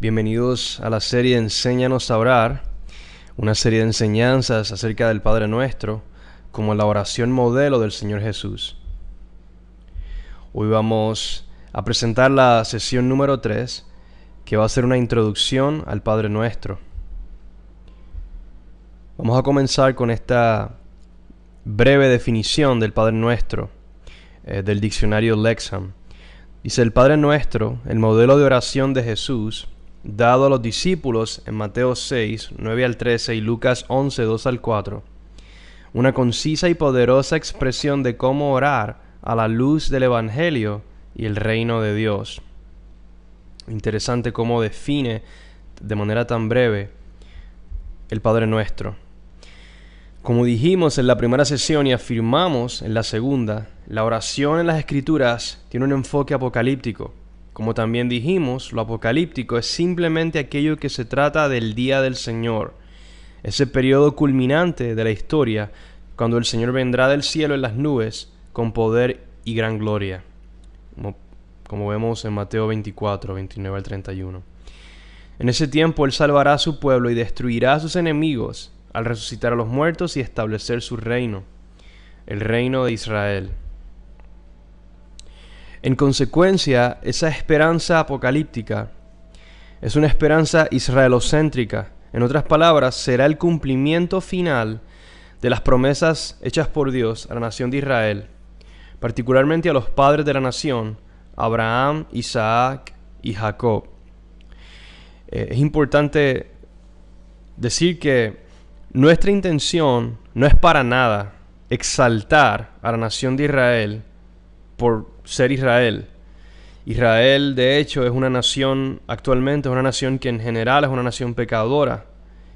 Bienvenidos a la serie Enséñanos a orar, una serie de enseñanzas acerca del Padre Nuestro, como la oración modelo del Señor Jesús. Hoy vamos a presentar la sesión número 3, que va a ser una introducción al Padre Nuestro. Vamos a comenzar con esta breve definición del Padre Nuestro, del diccionario Lexham. Dice: el Padre Nuestro, el modelo de oración de Jesús, dado a los discípulos en Mateo 6, 9 al 13 y Lucas 11, 2 al 4. Una concisa y poderosa expresión de cómo orar a la luz del Evangelio y el reino de Dios. Interesante cómo define de manera tan breve el Padre Nuestro. Como dijimos en la primera sesión y afirmamos en la segunda, la oración en las Escrituras tiene un enfoque apocalíptico. Como también dijimos, lo apocalíptico es simplemente aquello que se trata del día del Señor, ese periodo culminante de la historia, cuando el Señor vendrá del cielo en las nubes con poder y gran gloria, como vemos en Mateo 24, 29 al 31. En ese tiempo Él salvará a su pueblo y destruirá a sus enemigos, al resucitar a los muertos y establecer su reino, el reino de Israel. En consecuencia, esa esperanza apocalíptica es una esperanza israelocéntrica. En otras palabras, será el cumplimiento final de las promesas hechas por Dios a la nación de Israel, particularmente a los padres de la nación, Abraham, Isaac y Jacob. Es importante decir que nuestra intención no es para nada exaltar a la nación de Israel por ser Israel. Israel, de hecho, es una nación, actualmente es una nación que en general es una nación pecadora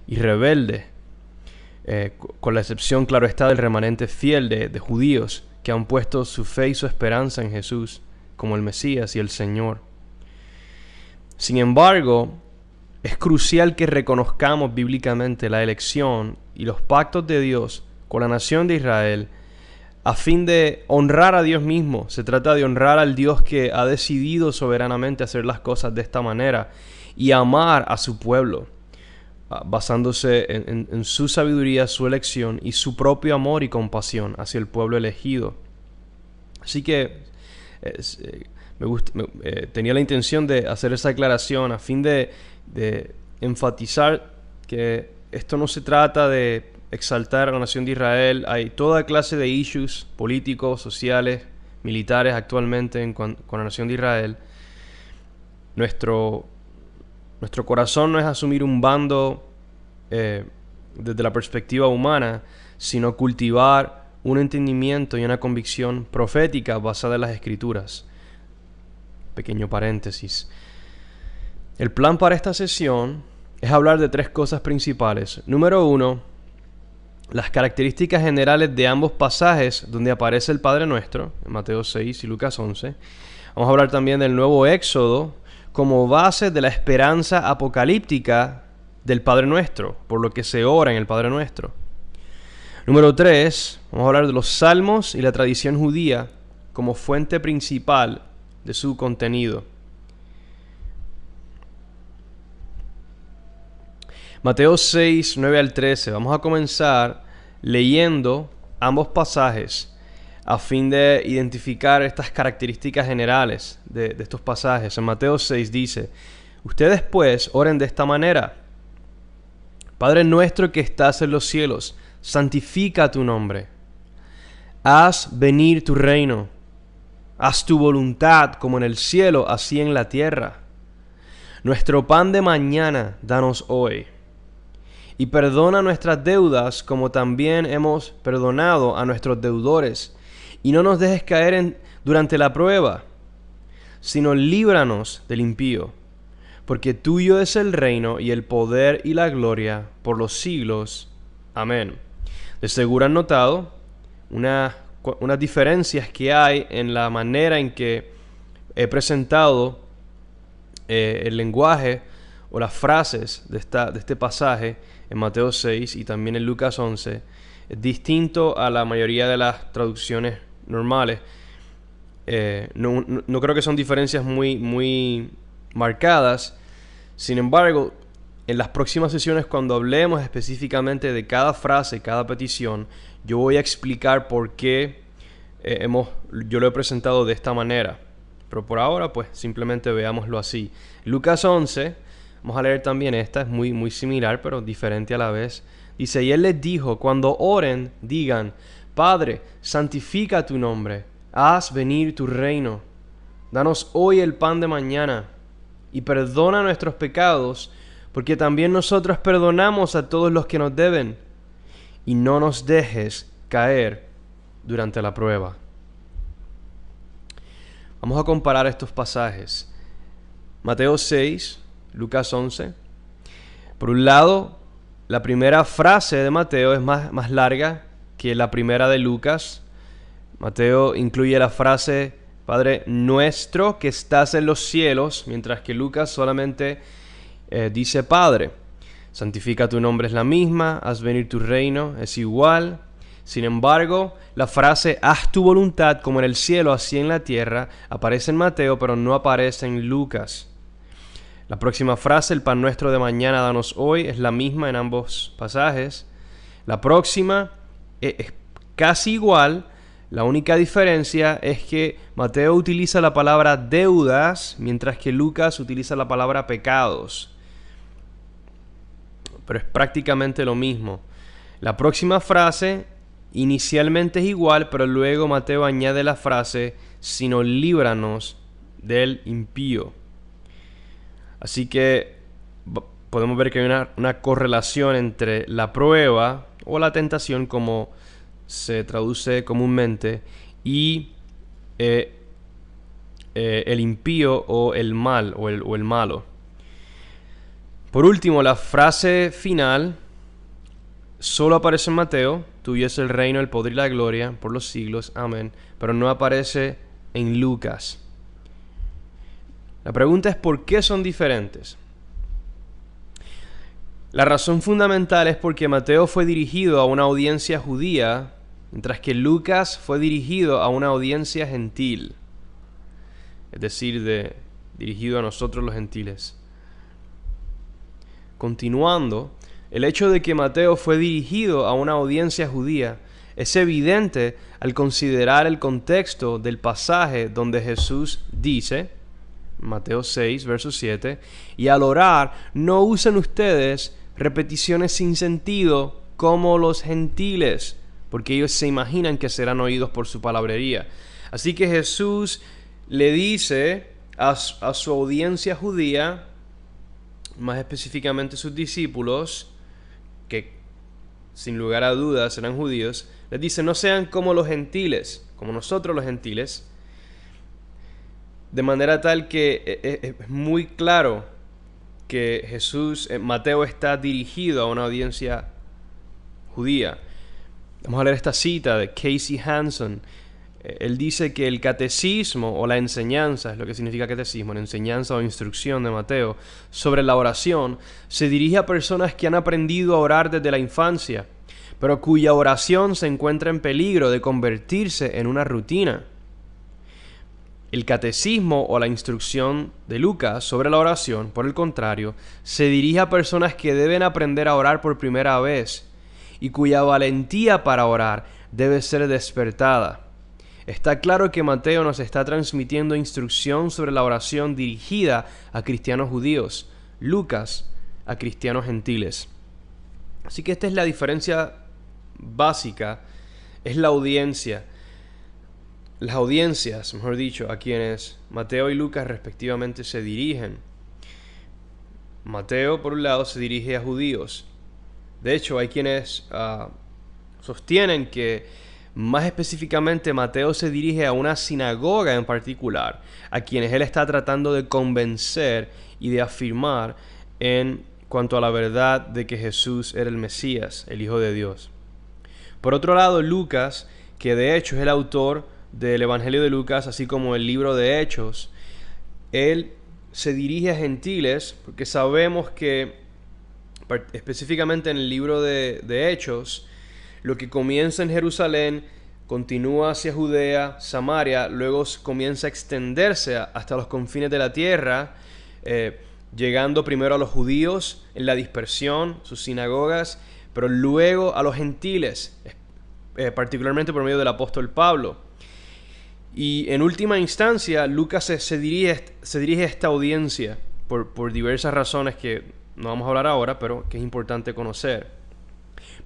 y rebelde, con la excepción, claro está, del remanente fiel de judíos que han puesto su fe y su esperanza en Jesús como el Mesías y el Señor. Sin embargo, es crucial que reconozcamos bíblicamente la elección y los pactos de Dios con la nación de Israel a fin de honrar a Dios mismo. Se trata de honrar al Dios que ha decidido soberanamente hacer las cosas de esta manera y amar a su pueblo, basándose en su sabiduría, su elección y su propio amor y compasión hacia el pueblo elegido. Así que tenía la intención de hacer esa aclaración a fin de enfatizar que esto no se trata de exaltar a la nación de Israel. Hay toda clase de issues políticos, sociales, militares actualmente con la nación de Israel. Nuestro corazón no es asumir un bando desde la perspectiva humana, sino cultivar un entendimiento y una convicción profética basada en las Escrituras. Pequeño paréntesis. El plan para esta sesión es hablar de tres cosas principales. Número 1, las características generales de ambos pasajes donde aparece el Padre Nuestro, en Mateo 6 y Lucas 11. Vamos a hablar también del nuevo Éxodo como base de la esperanza apocalíptica del Padre Nuestro, por lo que se ora en el Padre Nuestro. Número 3, vamos a hablar de los salmos y la tradición judía como fuente principal de su contenido. Mateo 6, 9 al 13. Vamos a comenzar leyendo ambos pasajes a fin de identificar estas características generales de estos pasajes. En Mateo 6 dice: ustedes pues oren de esta manera: Padre nuestro que estás en los cielos, santifica tu nombre. Haz venir tu reino. Haz tu voluntad como en el cielo, así en la tierra. Nuestro pan de mañana, danos hoy. Y perdona nuestras deudas como también hemos perdonado a nuestros deudores. Y no nos dejes caer durante la prueba, sino líbranos del impío. Porque tuyo es el reino y el poder y la gloria por los siglos. Amén. De seguro han notado unas diferencias que hay en la manera en que he presentado el lenguaje o las frases de este pasaje en Mateo 6 y también en Lucas 11, es distinto a la mayoría de las traducciones normales. No creo que son diferencias muy marcadas, Sin embargo, en las próximas sesiones, cuando hablemos específicamente de cada frase, cada petición, yo voy a explicar por qué yo lo he presentado de esta manera. Pero por ahora, pues simplemente veámoslo así. Lucas 11, vamos a leer también esta, es muy similar, pero diferente a la vez. Dice, y él les dijo, cuando oren, digan, Padre, santifica tu nombre, haz venir tu reino. Danos hoy el pan de mañana, y perdona nuestros pecados, porque también nosotros perdonamos a todos los que nos deben. Y no nos dejes caer durante la prueba. Vamos a comparar estos pasajes. Mateo 6, Lucas 11. Por un lado, la primera frase de Mateo es más larga que la primera de Lucas. Mateo incluye la frase Padre nuestro que estás en los cielos, mientras que Lucas solamente dice Padre. Santifica tu nombre es la misma, haz venir tu reino es igual. Sin embargo, la frase haz tu voluntad como en el cielo, así en la tierra, aparece en Mateo, pero no aparece en Lucas. La próxima frase, el pan nuestro de mañana, danos hoy, es la misma en ambos pasajes. La próxima es casi igual. La única diferencia es que Mateo utiliza la palabra deudas, mientras que Lucas utiliza la palabra pecados. Pero es prácticamente lo mismo. La próxima frase inicialmente es igual, pero luego Mateo añade la frase, sino líbranos del impío. Así que podemos ver que hay una correlación entre la prueba o la tentación, como se traduce comúnmente, y el impío o el mal o el malo. Por último, la frase final solo aparece en Mateo, tuyo es el reino, el poder y la gloria por los siglos, amén, pero no aparece en Lucas. La pregunta es ¿por qué son diferentes? La razón fundamental es porque Mateo fue dirigido a una audiencia judía, mientras que Lucas fue dirigido a una audiencia gentil, es decir, dirigido a nosotros los gentiles. Continuando, el hecho de que Mateo fue dirigido a una audiencia judía es evidente al considerar el contexto del pasaje donde Jesús dice, Mateo 6, verso 7, y al orar no usen ustedes repeticiones sin sentido como los gentiles, porque ellos se imaginan que serán oídos por su palabrería. Así que Jesús le dice a su audiencia judía, más específicamente sus discípulos, que sin lugar a dudas eran judíos, les dice, no sean como los gentiles, como nosotros los gentiles, de manera tal que es muy claro que Mateo está dirigido a una audiencia judía. Vamos a leer esta cita de Casey Hanson. Él dice que el catecismo o la enseñanza, es lo que significa catecismo, la enseñanza o instrucción de Mateo sobre la oración, se dirige a personas que han aprendido a orar desde la infancia, pero cuya oración se encuentra en peligro de convertirse en una rutina. El catecismo o la instrucción de Lucas sobre la oración, por el contrario, se dirige a personas que deben aprender a orar por primera vez y cuya valentía para orar debe ser despertada. Está claro que Mateo nos está transmitiendo instrucción sobre la oración dirigida a cristianos judíos, Lucas a cristianos gentiles. Así que esta es la diferencia básica, es la audiencia. Las audiencias, mejor dicho, a quienes Mateo y Lucas respectivamente se dirigen. Mateo, por un lado, se dirige a judíos. De hecho, hay quienes sostienen que más específicamente Mateo se dirige a una sinagoga en particular, a quienes él está tratando de convencer y de afirmar en cuanto a la verdad de que Jesús era el Mesías, el Hijo de Dios. Por otro lado, Lucas, que de hecho es el autor del Evangelio de Lucas, así como el libro de Hechos, él se dirige a gentiles, porque sabemos que específicamente en el libro de Hechos, lo que comienza en Jerusalén continúa hacia Judea, Samaria, luego comienza a extenderse hasta los confines de la tierra, llegando primero a los judíos en la dispersión, sus sinagogas, pero luego a los gentiles, particularmente por medio del apóstol Pablo. Y en última instancia, Lucas se dirige a esta audiencia por diversas razones que no vamos a hablar ahora, pero que es importante conocer.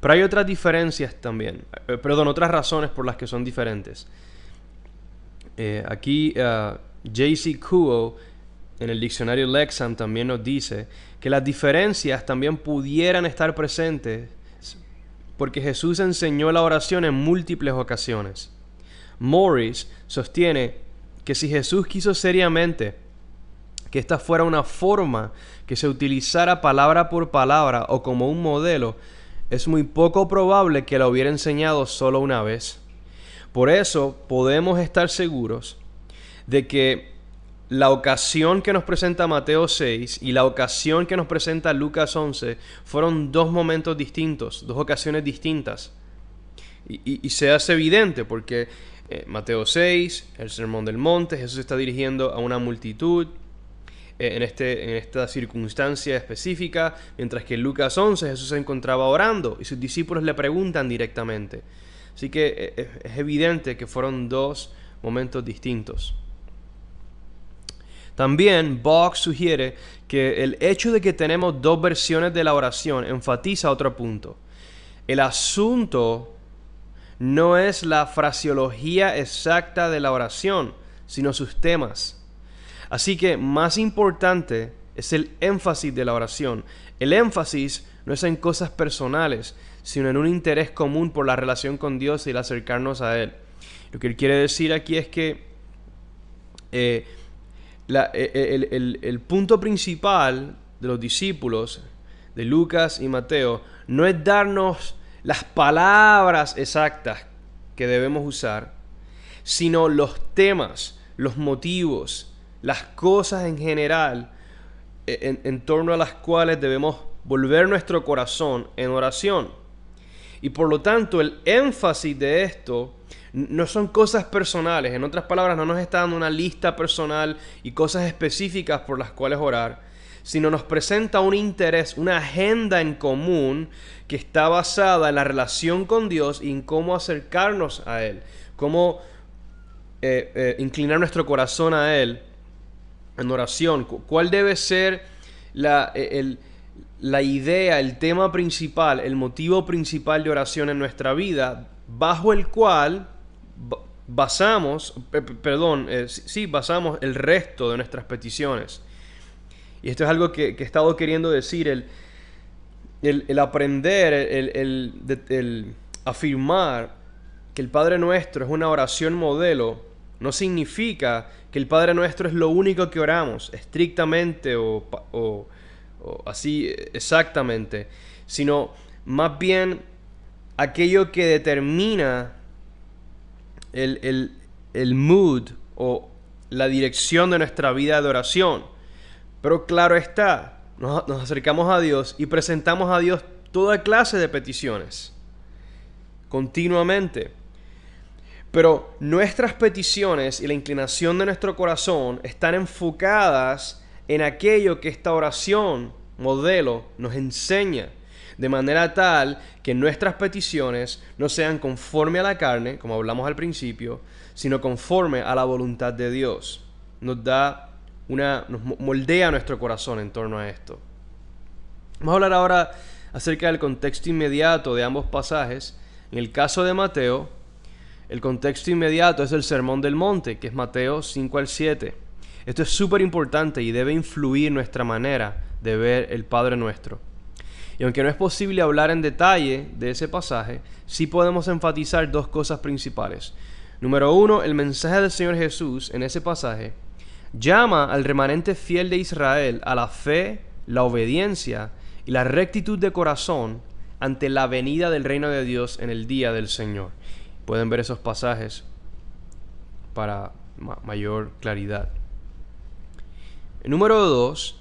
Pero hay otras diferencias también, otras razones por las que son diferentes. Aquí J.C. Kuo, en el diccionario Lexham, también nos dice que las diferencias también pudieran estar presentes porque Jesús enseñó la oración en múltiples ocasiones. Morris sostiene que si Jesús quiso seriamente que esta fuera una forma que se utilizara palabra por palabra o como un modelo, es muy poco probable que la hubiera enseñado solo una vez. Por eso podemos estar seguros de que la ocasión que nos presenta Mateo 6 y la ocasión que nos presenta Lucas 11 fueron dos momentos distintos, dos ocasiones distintas. Y se hace evidente porque Mateo 6, el Sermón del Monte, Jesús está dirigiendo a una multitud en esta circunstancia específica, mientras que en Lucas 11 Jesús se encontraba orando y sus discípulos le preguntan directamente. Así que es evidente que fueron dos momentos distintos. También Box sugiere que el hecho de que tenemos dos versiones de la oración enfatiza otro punto. El asunto no es la fraseología exacta de la oración, sino sus temas. Así que más importante es el énfasis de la oración. El énfasis no es en cosas personales, sino en un interés común por la relación con Dios y el acercarnos a Él. Lo que él quiere decir aquí es que el punto principal de los discípulos de Lucas y Mateo no es darnos las palabras exactas que debemos usar, sino los temas, los motivos, las cosas en general en torno a las cuales debemos volver nuestro corazón en oración. Y por lo tanto el énfasis de esto no son cosas personales. En otras palabras, no nos está dando una lista personal y cosas específicas por las cuales orar, sino nos presenta un interés, una agenda en común que está basada en la relación con Dios y en cómo acercarnos a Él, cómo inclinar nuestro corazón a Él en oración. ¿Cuál debe ser la idea, el tema principal, el motivo principal de oración en nuestra vida, bajo el cual basamos el resto de nuestras peticiones? Y esto es algo que he estado queriendo decir, el aprender, el afirmar que el Padre Nuestro es una oración modelo, no significa que el Padre Nuestro es lo único que oramos, estrictamente o así exactamente, sino más bien aquello que determina el mood o la dirección de nuestra vida de oración. Pero claro está, nos acercamos a Dios y presentamos a Dios toda clase de peticiones continuamente. Pero nuestras peticiones y la inclinación de nuestro corazón están enfocadas en aquello que esta oración modelo nos enseña, de manera tal que nuestras peticiones no sean conforme a la carne, como hablamos al principio, sino conforme a la voluntad de Dios. Nos moldea nuestro corazón en torno a esto. Vamos a hablar ahora acerca del contexto inmediato de ambos pasajes. En el caso de Mateo, el contexto inmediato es el Sermón del Monte, que es Mateo 5 al 7. Esto es súper importante y debe influir nuestra manera de ver el Padre Nuestro. Y aunque no es posible hablar en detalle de ese pasaje, sí podemos enfatizar dos cosas principales. Número uno, el mensaje del Señor Jesús en ese pasaje llama al remanente fiel de Israel a la fe, la obediencia y la rectitud de corazón ante la venida del reino de Dios en el día del Señor. Pueden ver esos pasajes para mayor claridad. Número dos,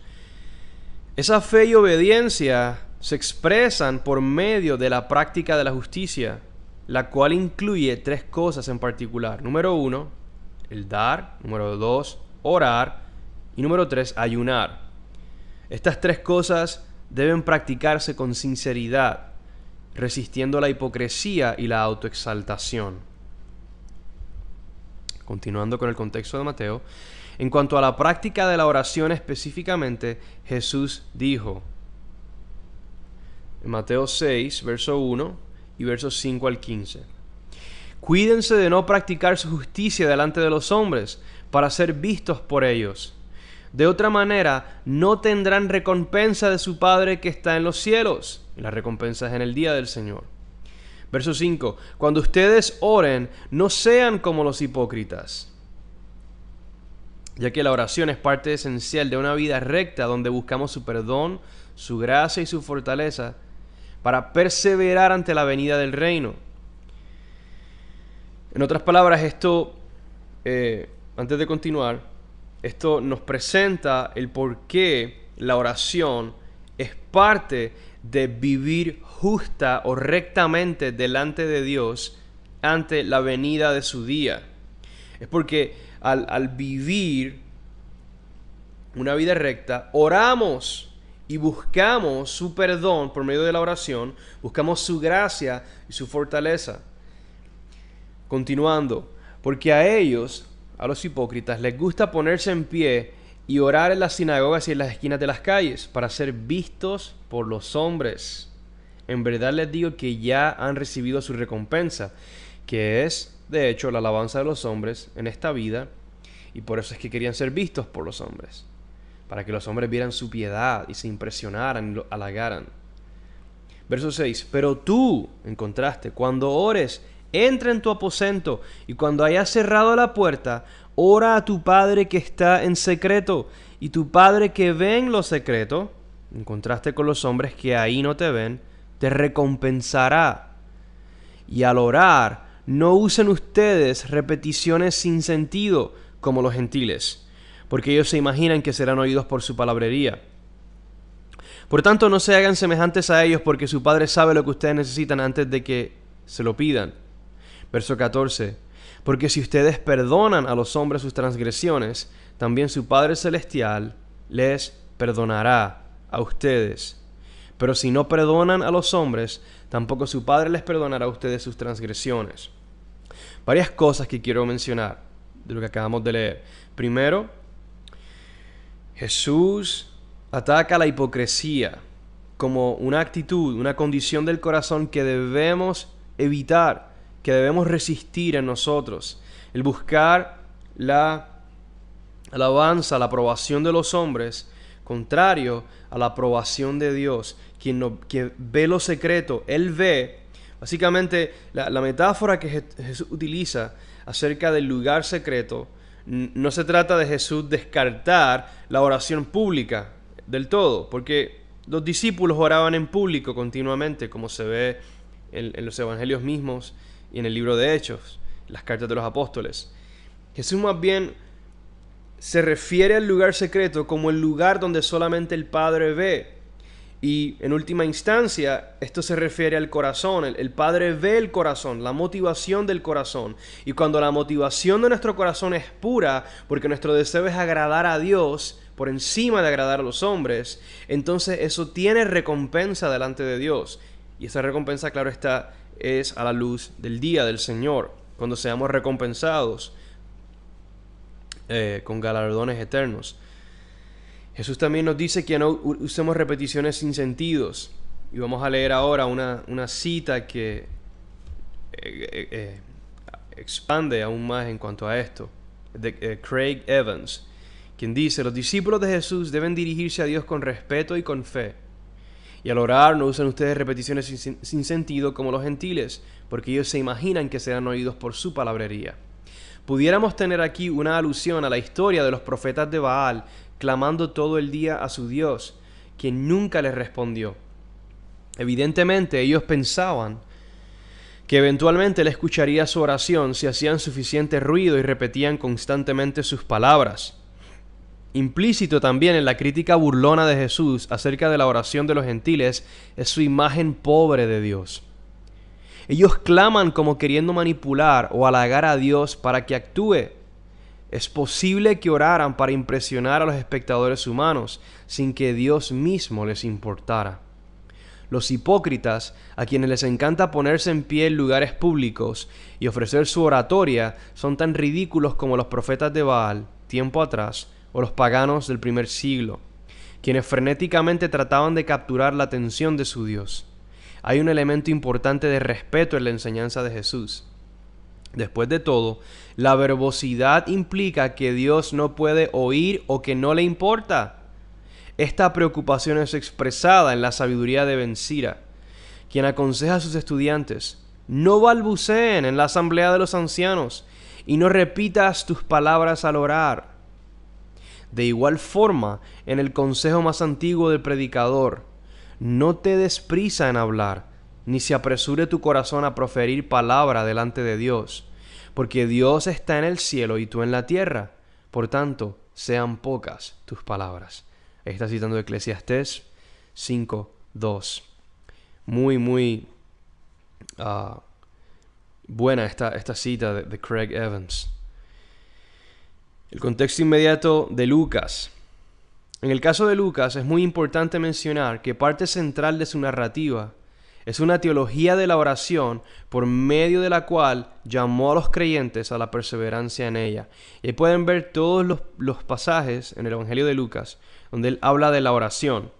esa fe y obediencia se expresan por medio de la práctica de la justicia, la cual incluye tres cosas en particular. Número uno, el dar. Número dos, orar. Y número tres, ayunar. Estas tres cosas deben practicarse con sinceridad, resistiendo la hipocresía y la autoexaltación. Continuando con el contexto de Mateo, en cuanto a la práctica de la oración específicamente, Jesús dijo, en Mateo 6, verso 1 y versos 5 al 15, cuídense de no practicar su justicia delante de los hombres, para ser vistos por ellos. De otra manera, no tendrán recompensa de su Padre que está en los cielos. Y la recompensa es en el día del Señor. Verso 5. Cuando ustedes oren, no sean como los hipócritas, ya que la oración es parte esencial de una vida recta donde buscamos su perdón, su gracia y su fortaleza para perseverar ante la venida del reino. En otras palabras, esto, antes de continuar, esto nos presenta el por qué la oración es parte de vivir justa o rectamente delante de Dios ante la venida de su día. Es porque al vivir una vida recta, oramos y buscamos su perdón por medio de la oración, buscamos su gracia y su fortaleza. Continuando, porque a ellos, a los hipócritas, les gusta ponerse en pie y orar en las sinagogas y en las esquinas de las calles para ser vistos por los hombres. En verdad les digo que ya han recibido su recompensa, que es, de hecho, la alabanza de los hombres en esta vida, y por eso es que querían ser vistos por los hombres, para que los hombres vieran su piedad y se impresionaran y lo halagaran. Verso 6. Pero tú, en contraste, cuando ores, entra en tu aposento, y cuando hayas cerrado la puerta, ora a tu Padre que está en secreto, y tu Padre que ve en lo secreto, en contraste con los hombres que ahí no te ven, te recompensará. Y al orar, no usen ustedes repeticiones sin sentido, como los gentiles, porque ellos se imaginan que serán oídos por su palabrería. Por tanto, no se hagan semejantes a ellos, porque su Padre sabe lo que ustedes necesitan antes de que se lo pidan. Verso 14. Porque si ustedes perdonan a los hombres sus transgresiones, también su Padre Celestial les perdonará a ustedes. Pero si no perdonan a los hombres, tampoco su Padre les perdonará a ustedes sus transgresiones. Varias cosas que quiero mencionar de lo que acabamos de leer. Primero, Jesús ataca la hipocresía como una actitud, una condición del corazón que debemos evitar, que debemos resistir en nosotros. El buscar la alabanza, la aprobación de los hombres, contrario a la aprobación de Dios, que ve lo secreto. Él ve, básicamente, la metáfora que Jesús utiliza acerca del lugar secreto, no se trata de Jesús descartar la oración pública del todo, porque los discípulos oraban en público continuamente, como se ve en los evangelios mismos y en el libro de Hechos, las cartas de los apóstoles. Jesús más bien se refiere al lugar secreto como el lugar donde solamente el Padre ve. Y en última instancia, esto se refiere al corazón. El Padre ve el corazón, la motivación del corazón. Y cuando la motivación de nuestro corazón es pura, porque nuestro deseo es agradar a Dios por encima de agradar a los hombres, entonces eso tiene recompensa delante de Dios. Y esa recompensa, claro está, es a la luz del día del Señor, cuando seamos recompensados con galardones eternos. Jesús también nos dice que no usemos repeticiones sin sentidos. Y vamos a leer ahora una cita que expande aún más en cuanto a esto, de Craig Evans, quien dice: los discípulos de Jesús deben dirigirse a Dios con respeto y con fe. Y al orar no usen ustedes repeticiones sin sentido como los gentiles, porque ellos se imaginan que serán oídos por su palabrería. Pudiéramos tener aquí una alusión a la historia de los profetas de Baal, clamando todo el día a su Dios, quien nunca les respondió. Evidentemente ellos pensaban que eventualmente Él escucharía su oración si hacían suficiente ruido y repetían constantemente sus palabras. Implícito también en la crítica burlona de Jesús acerca de la oración de los gentiles es su imagen pobre de Dios. Ellos claman como queriendo manipular o halagar a Dios para que actúe. Es posible que oraran para impresionar a los espectadores humanos sin que Dios mismo les importara. Los hipócritas, a quienes les encanta ponerse en pie en lugares públicos y ofrecer su oratoria, son tan ridículos como los profetas de Baal, tiempo atrás, o los paganos del primer siglo, quienes frenéticamente trataban de capturar la atención de su Dios. Hay un elemento importante de respeto en la enseñanza de Jesús. Después de todo, la verbosidad implica que Dios no puede oír o que no le importa. Esta preocupación es expresada en la sabiduría de Ben Sira, quien aconseja a sus estudiantes: no balbuceen en la asamblea de los ancianos y no repitas tus palabras al orar. De igual forma, en el consejo más antiguo del predicador: no te des prisa en hablar, ni se apresure tu corazón a proferir palabra delante de Dios, porque Dios está en el cielo y tú en la tierra. Por tanto, sean pocas tus palabras. Ahí está citando Eclesiastés 5:2. Muy buena esta cita de Craig Evans. El contexto inmediato de Lucas. En el caso de Lucas es muy importante mencionar que parte central de su narrativa es una teología de la oración por medio de la cual llamó a los creyentes a la perseverancia en ella. Y pueden ver todos los pasajes en el Evangelio de Lucas donde él habla de la oración,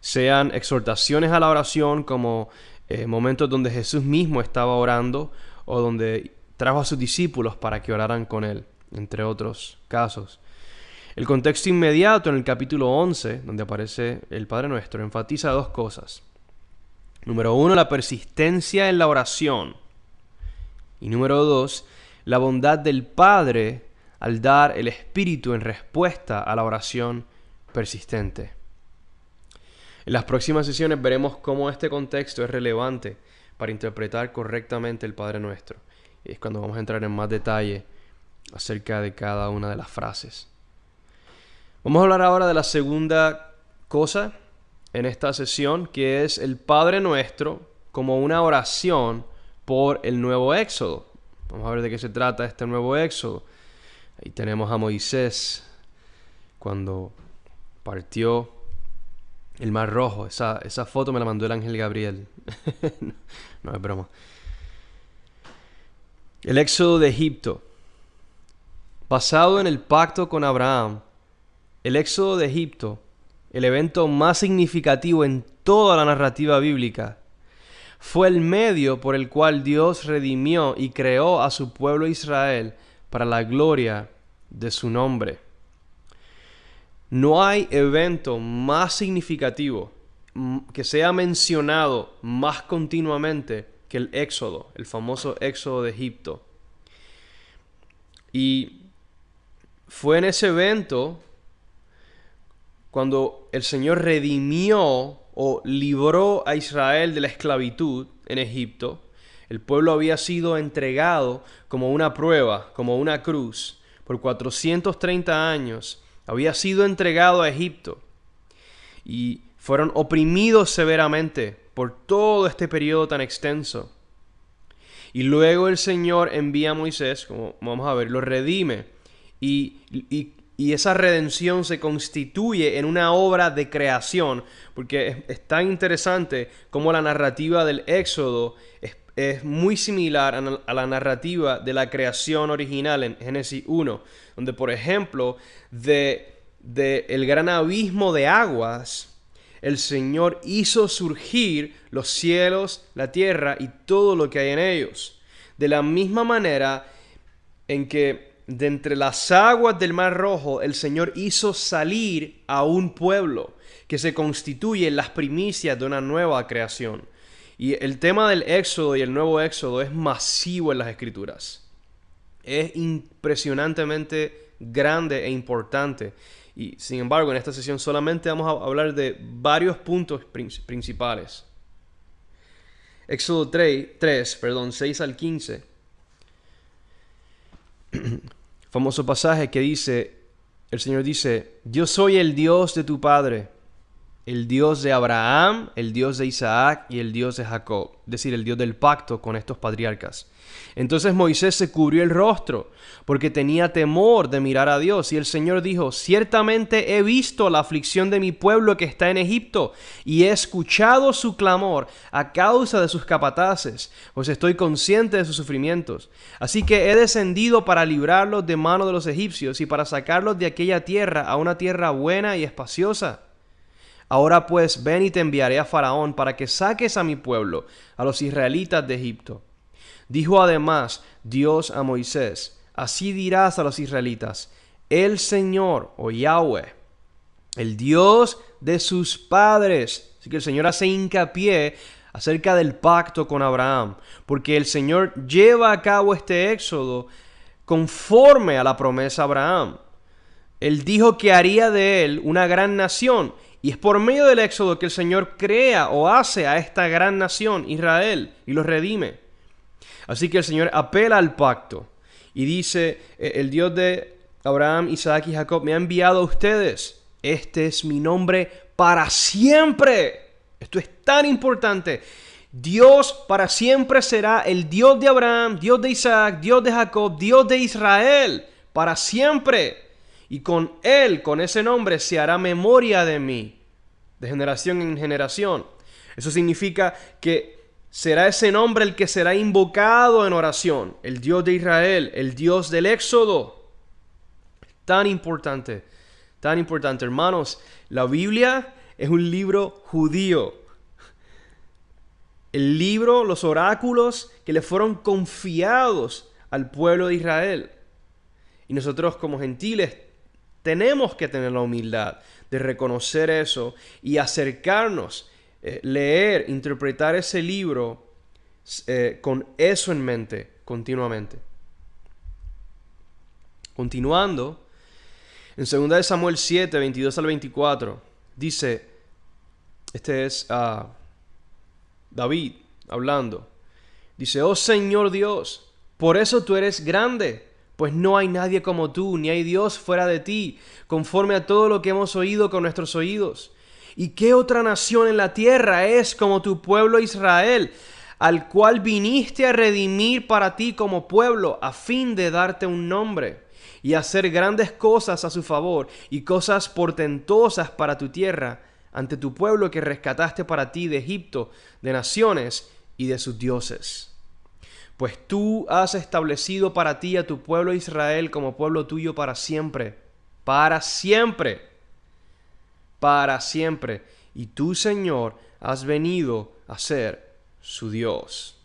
sean exhortaciones a la oración como momentos donde Jesús mismo estaba orando o donde trajo a sus discípulos para que oraran con él, entre otros casos. El contexto inmediato en el capítulo 11, donde aparece el Padre Nuestro, enfatiza dos cosas. Número 1, la persistencia en la oración. Y número 2, la bondad del Padre al dar el Espíritu en respuesta a la oración persistente. En las próximas sesiones veremos cómo este contexto es relevante para interpretar correctamente el Padre Nuestro. Y es cuando vamos a entrar en más detalle acerca de cada una de las frases. Vamos a hablar ahora de la segunda cosa en esta sesión, que es el Padre Nuestro como una oración por el nuevo Éxodo. Vamos a ver de qué se trata este nuevo Éxodo. Ahí tenemos a Moisés cuando partió el Mar Rojo. Esa foto me la mandó el ángel Gabriel. No es broma. El Éxodo de Egipto. Basado en el pacto con Abraham, el Éxodo de Egipto, el evento más significativo en toda la narrativa bíblica, fue el medio por el cual Dios redimió y creó a su pueblo Israel para la gloria de su nombre. No hay evento más significativo que sea mencionado más continuamente que el Éxodo, el famoso Éxodo de Egipto. Y fue en ese evento cuando el Señor redimió o libró a Israel de la esclavitud en Egipto. El pueblo había sido entregado como una prueba, como una cruz. Por 430 años había sido entregado a Egipto y fueron oprimidos severamente por todo este periodo tan extenso. Y luego el Señor envía a Moisés, como vamos a ver, lo redime y esa redención se constituye en una obra de creación, porque es tan interesante como la narrativa del Éxodo es muy similar a la narrativa de la creación original en Génesis 1, donde por ejemplo de el gran abismo de aguas, el Señor hizo surgir los cielos, la tierra y todo lo que hay en ellos. De la misma manera en que de entre las aguas del Mar Rojo, el Señor hizo salir a un pueblo que se constituye en las primicias de una nueva creación. Y el tema del Éxodo y el nuevo Éxodo es masivo en las Escrituras. Es impresionantemente grande e importante. Y sin embargo, en esta sesión solamente vamos a hablar de varios puntos principales. Éxodo 3, 6 al 15. Famoso pasaje que dice, el Señor dice: yo soy el Dios de tu padre, el Dios de Abraham, el Dios de Isaac y el Dios de Jacob, es decir, el Dios del pacto con estos patriarcas. Entonces Moisés se cubrió el rostro porque tenía temor de mirar a Dios, y el Señor dijo: ciertamente he visto la aflicción de mi pueblo que está en Egipto, y he escuchado su clamor a causa de sus capataces, pues estoy consciente de sus sufrimientos. Así que he descendido para librarlos de mano de los egipcios y para sacarlos de aquella tierra a una tierra buena y espaciosa. Ahora pues, ven y te enviaré a Faraón para que saques a mi pueblo, a los israelitas de Egipto. Dijo además Dios a Moisés: así dirás a los israelitas: el Señor, o Yahweh, el Dios de sus padres. Así que el Señor hace hincapié acerca del pacto con Abraham, porque el Señor lleva a cabo este éxodo conforme a la promesa a Abraham. Él dijo que haría de él una gran nación, y es por medio del éxodo que el Señor crea o hace a esta gran nación, Israel, y los redime. Así que el Señor apela al pacto y dice: el Dios de Abraham, Isaac y Jacob me ha enviado a ustedes. Este es mi nombre para siempre. Esto es tan importante. Dios para siempre será el Dios de Abraham, Dios de Isaac, Dios de Jacob, Dios de Israel, para siempre. Y con Él, con ese nombre, se hará memoria de mí, de generación en generación. Eso significa que será ese nombre el que será invocado en oración. El Dios de Israel, el Dios del Éxodo. Tan importante, hermanos. La Biblia es un libro judío. El libro, los oráculos que le fueron confiados al pueblo de Israel. Y nosotros como gentiles tenemos que tener la humildad de reconocer eso y acercarnos, leer, interpretar ese libro con eso en mente continuamente. Continuando, en 2 Samuel 7, 22 al 24, dice, este es David hablando, dice: oh Señor Dios, por eso tú eres grande, pues no hay nadie como tú, ni hay Dios fuera de ti, conforme a todo lo que hemos oído con nuestros oídos. ¿Y qué otra nación en la tierra es como tu pueblo Israel, al cual viniste a redimir para ti como pueblo, a fin de darte un nombre, y hacer grandes cosas a su favor, y cosas portentosas para tu tierra, ante tu pueblo que rescataste para ti de Egipto, de naciones y de sus dioses? Pues tú has establecido para ti a tu pueblo Israel como pueblo tuyo para siempre. Para siempre. Para siempre. Y tú, Señor, has venido a ser su Dios.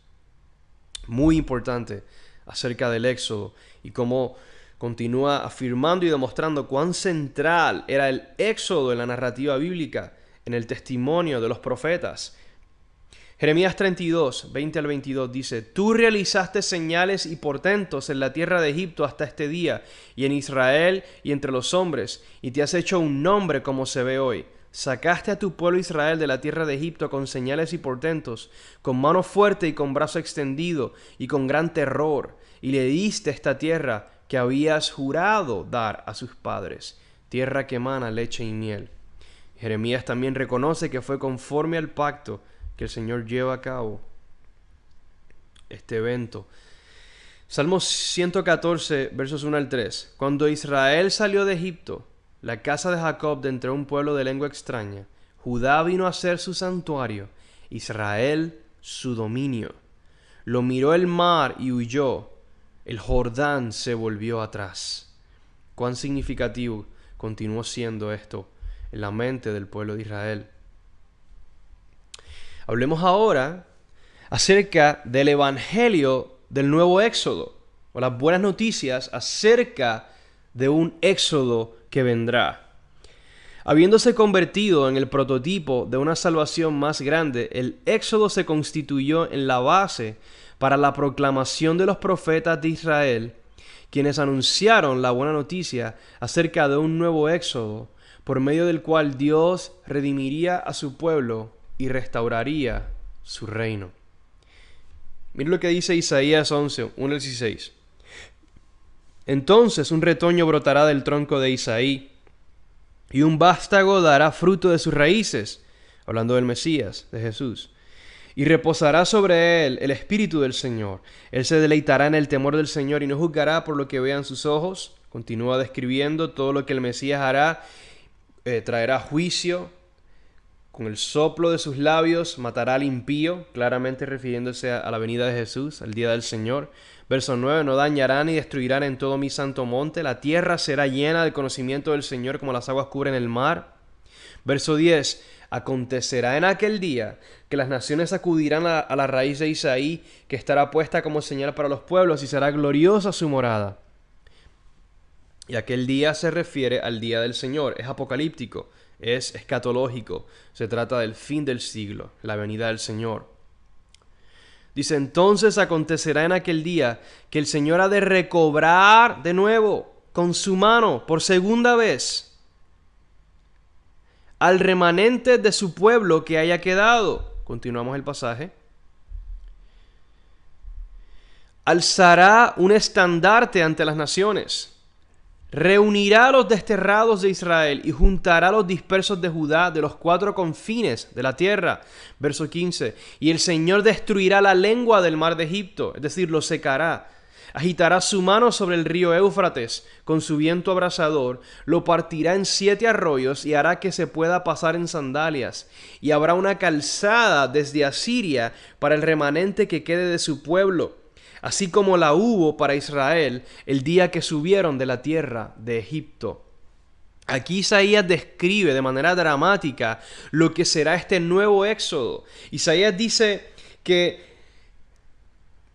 Muy importante acerca del Éxodo y cómo continúa afirmando y demostrando cuán central era el Éxodo en la narrativa bíblica, en el testimonio de los profetas. Jeremías 32, 20 al 22 dice: tú realizaste señales y portentos en la tierra de Egipto hasta este día, y en Israel y entre los hombres, y te has hecho un nombre como se ve hoy. Sacaste a tu pueblo Israel de la tierra de Egipto con señales y portentos, con mano fuerte y con brazo extendido, y con gran terror, y le diste esta tierra que habías jurado dar a sus padres, tierra que emana leche y miel. Jeremías también reconoce que fue conforme al pacto que el Señor lleva a cabo este evento. Salmos 114, versos 1 al 3. Cuando Israel salió de Egipto, la casa de Jacob de entre un pueblo de lengua extraña, Judá vino a ser su santuario, Israel su dominio. Lo miró el mar y huyó, el Jordán se volvió atrás. Cuán significativo continuó siendo esto en la mente del pueblo de Israel. Hablemos ahora acerca del Evangelio del nuevo Éxodo, o las buenas noticias acerca de un Éxodo que vendrá. Habiéndose convertido en el prototipo de una salvación más grande, el Éxodo se constituyó en la base para la proclamación de los profetas de Israel, quienes anunciaron la buena noticia acerca de un nuevo Éxodo, por medio del cual Dios redimiría a su pueblo y restauraría su reino. Mira lo que dice Isaías 11, 1 al 16. Entonces un retoño brotará del tronco de Isaí, y un vástago dará fruto de sus raíces, hablando del Mesías, de Jesús. Y reposará sobre él el espíritu del Señor. Él se deleitará en el temor del Señor y no juzgará por lo que vean sus ojos. Continúa describiendo todo lo que el Mesías hará. Traerá juicio. Con el soplo de sus labios matará al impío, claramente refiriéndose a la venida de Jesús, al día del Señor. Verso 9, no dañarán ni destruirán en todo mi santo monte. La tierra será llena del conocimiento del Señor como las aguas cubren el mar. Verso 10, acontecerá en aquel día que las naciones acudirán a la raíz de Isaí, que estará puesta como señal para los pueblos y será gloriosa su morada. Y aquel día se refiere al día del Señor, es apocalíptico, es escatológico, se trata del fin del siglo, la venida del Señor. Dice, entonces acontecerá en aquel día que el Señor ha de recobrar de nuevo con su mano por segunda vez al remanente de su pueblo que haya quedado. Continuamos el pasaje. Alzará un estandarte ante las naciones. Reunirá a los desterrados de Israel y juntará a los dispersos de Judá de los cuatro confines de la tierra. Verso 15. Y el Señor destruirá la lengua del mar de Egipto, es decir, lo secará. Agitará su mano sobre el río Éufrates con su viento abrasador, lo partirá en 7 arroyos y hará que se pueda pasar en sandalias. Y habrá una calzada desde Asiria para el remanente que quede de su pueblo, así como la hubo para Israel el día que subieron de la tierra de Egipto. Aquí Isaías describe de manera dramática lo que será este nuevo éxodo. Isaías dice que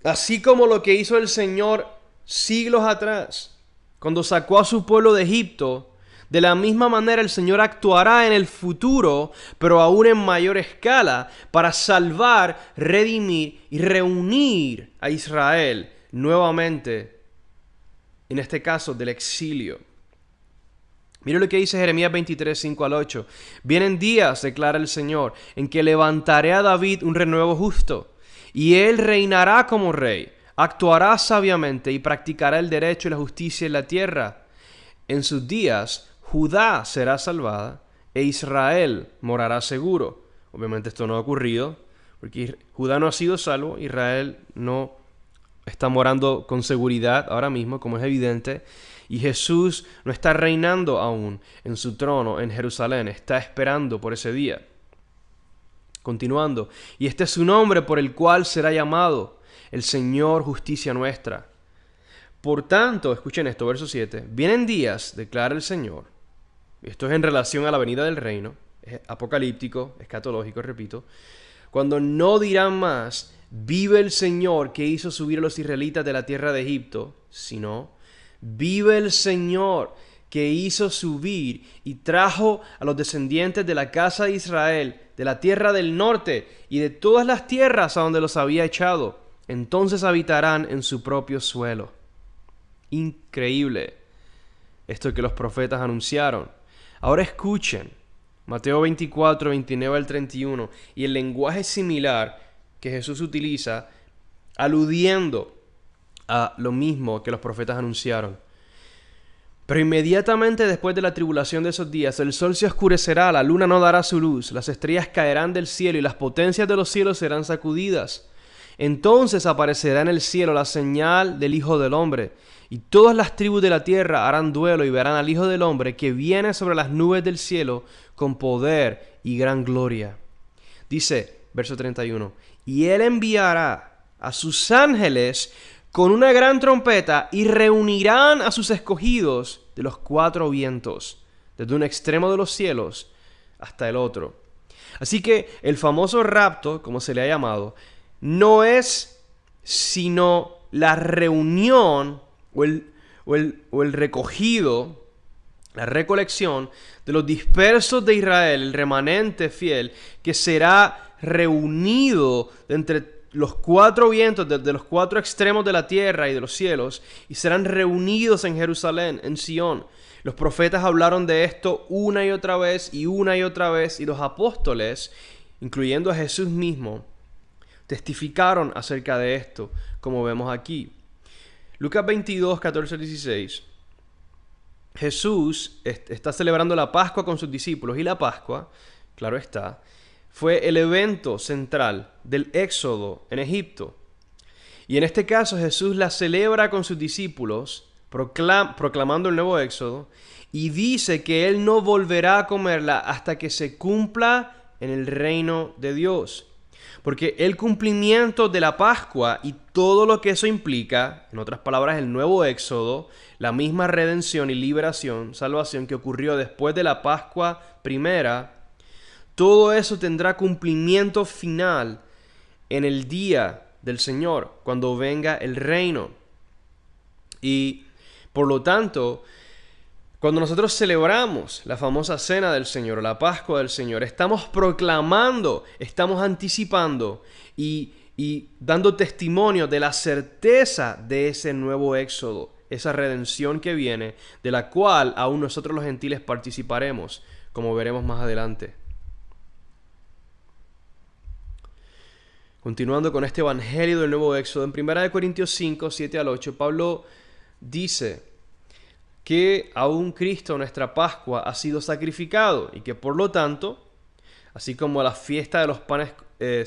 así como lo que hizo el Señor siglos atrás, cuando sacó a su pueblo de Egipto, de la misma manera el Señor actuará en el futuro, pero aún en mayor escala, para salvar, redimir y reunir a Israel nuevamente, en este caso del exilio. Mira lo que dice Jeremías 23, 5 al 8. Vienen días, declara el Señor, en que levantaré a David un renuevo justo, y él reinará como rey, actuará sabiamente y practicará el derecho y la justicia en la tierra. En sus días Judá será salvada e Israel morará seguro. Obviamente esto no ha ocurrido, porque Judá no ha sido salvo, Israel no está morando con seguridad ahora mismo, como es evidente, y Jesús no está reinando aún en su trono en Jerusalén, está esperando por ese día. Continuando, y este es su nombre por el cual será llamado el Señor justicia nuestra. Por tanto, escuchen esto, verso 7, vienen días, declara el Señor. Esto es en relación a la venida del reino, es apocalíptico, escatológico, repito. Cuando no dirán más, vive el Señor que hizo subir a los israelitas de la tierra de Egipto, sino, vive el Señor que hizo subir y trajo a los descendientes de la casa de Israel, de la tierra del norte y de todas las tierras a donde los había echado. Entonces habitarán en su propio suelo. Increíble esto que los profetas anunciaron. Ahora escuchen, Mateo 24, 29 al 31, y el lenguaje similar que Jesús utiliza, aludiendo a lo mismo que los profetas anunciaron. Pero inmediatamente después de la tribulación de esos días, el sol se oscurecerá, la luna no dará su luz, las estrellas caerán del cielo y las potencias de los cielos serán sacudidas. Entonces aparecerá en el cielo la señal del Hijo del Hombre, y todas las tribus de la tierra harán duelo y verán al Hijo del Hombre que viene sobre las nubes del cielo con poder y gran gloria. Dice, verso 31, y Él enviará a sus ángeles con una gran trompeta y reunirán a sus escogidos de los 4 vientos, desde un extremo de los cielos hasta el otro. Así que el famoso rapto, como se le ha llamado, no es sino la reunión o el recogido, la recolección de los dispersos de Israel, el remanente fiel, que será reunido de entre los 4 vientos, desde los 4 extremos de la tierra y de los cielos, y serán reunidos en Jerusalén, en Sión. Los profetas hablaron de esto una y otra vez, y los apóstoles, incluyendo a Jesús mismo, testificaron acerca de esto, como vemos aquí. Lucas 22, 14 al 16. Jesús está celebrando la Pascua con sus discípulos, y la Pascua, claro está, fue el evento central del éxodo en Egipto. Y en este caso Jesús la celebra con sus discípulos, proclamando el nuevo éxodo, y dice que Él no volverá a comerla hasta que se cumpla en el reino de Dios. Porque el cumplimiento de la Pascua y todo lo que eso implica, en otras palabras, el nuevo éxodo, la misma redención y liberación, salvación que ocurrió después de la Pascua primera, todo eso tendrá cumplimiento final en el día del Señor, cuando venga el reino. Y por lo tanto, cuando nosotros celebramos la famosa cena del Señor, o la Pascua del Señor, estamos proclamando, estamos anticipando y dando testimonio de la certeza de ese nuevo éxodo, esa redención que viene, de la cual aún nosotros los gentiles participaremos, como veremos más adelante. Continuando con este evangelio del nuevo éxodo, en 1 Corintios 5, 7 al 8, Pablo dice que aún Cristo, nuestra Pascua, ha sido sacrificado y que por lo tanto, así como la fiesta de los panes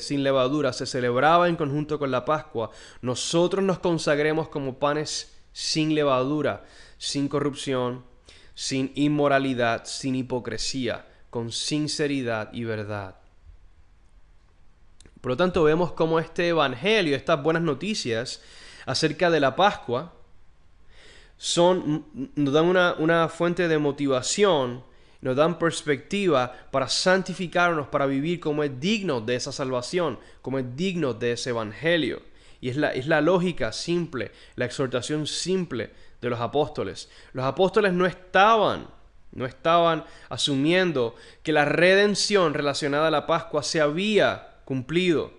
sin levadura se celebraba en conjunto con la Pascua, nosotros nos consagremos como panes sin levadura, sin corrupción, sin inmoralidad, sin hipocresía, con sinceridad y verdad. Por lo tanto, vemos cómo este evangelio, estas buenas noticias acerca de la Pascua, nos dan una fuente de motivación, nos dan perspectiva para santificarnos, para vivir como es digno de esa salvación, como es digno de ese evangelio. Y es la lógica simple, la exhortación simple de los apóstoles. Los apóstoles no estaban asumiendo que la redención relacionada a la Pascua se había cumplido.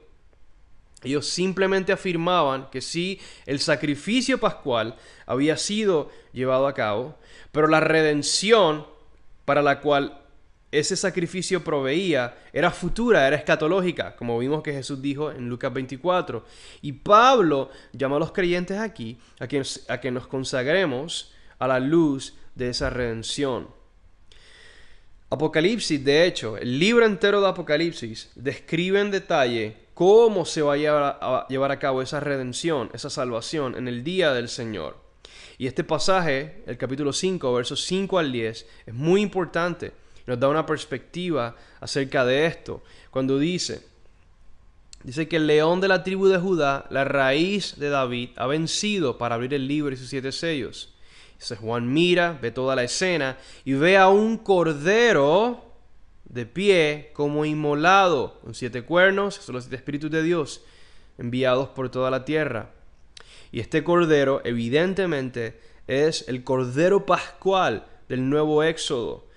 Ellos simplemente afirmaban que sí, el sacrificio pascual había sido llevado a cabo, pero la redención para la cual ese sacrificio proveía era futura, era escatológica, como vimos que Jesús dijo en Lucas 24. Y Pablo llama a los creyentes aquí a que nos consagremos a la luz de esa redención. Apocalipsis, de hecho, el libro entero de Apocalipsis describe en detalle cómo se va a llevar a cabo esa redención, esa salvación en el día del Señor. Y este pasaje, el capítulo 5, versos 5 al 10, es muy importante. Nos da una perspectiva acerca de esto. Cuando dice que el león de la tribu de Judá, la raíz de David, ha vencido para abrir el libro y sus 7 sellos. Entonces Juan mira, ve toda la escena y ve a un cordero de pie como inmolado, con 7 cuernos, son los 7 espíritus de Dios, enviados por toda la tierra. Y este cordero evidentemente es el cordero pascual del nuevo éxodo.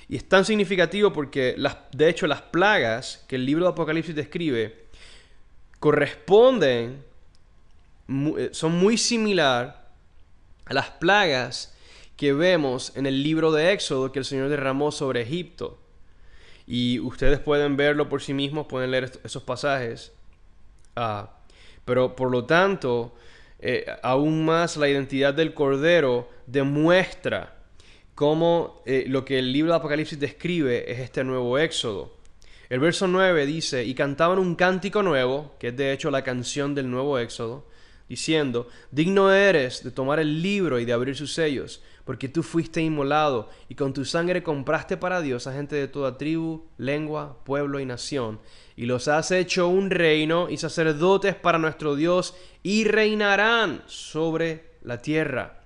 Y es tan significativo porque de hecho las plagas que el libro de Apocalipsis describe son muy similares a las plagas que vemos en el libro de Éxodo que el Señor derramó sobre Egipto. Y ustedes pueden verlo por sí mismos, pueden leer esos pasajes. Pero por lo tanto, aún más la identidad del Cordero demuestra cómo lo que el libro de Apocalipsis describe es este nuevo Éxodo. El verso 9 dice, y cantaban un cántico nuevo, que es de hecho la canción del nuevo Éxodo, diciendo, digno eres de tomar el libro y de abrir sus sellos, porque tú fuiste inmolado y con tu sangre compraste para Dios a gente de toda tribu, lengua, pueblo y nación, y los has hecho un reino y sacerdotes para nuestro Dios y reinarán sobre la tierra.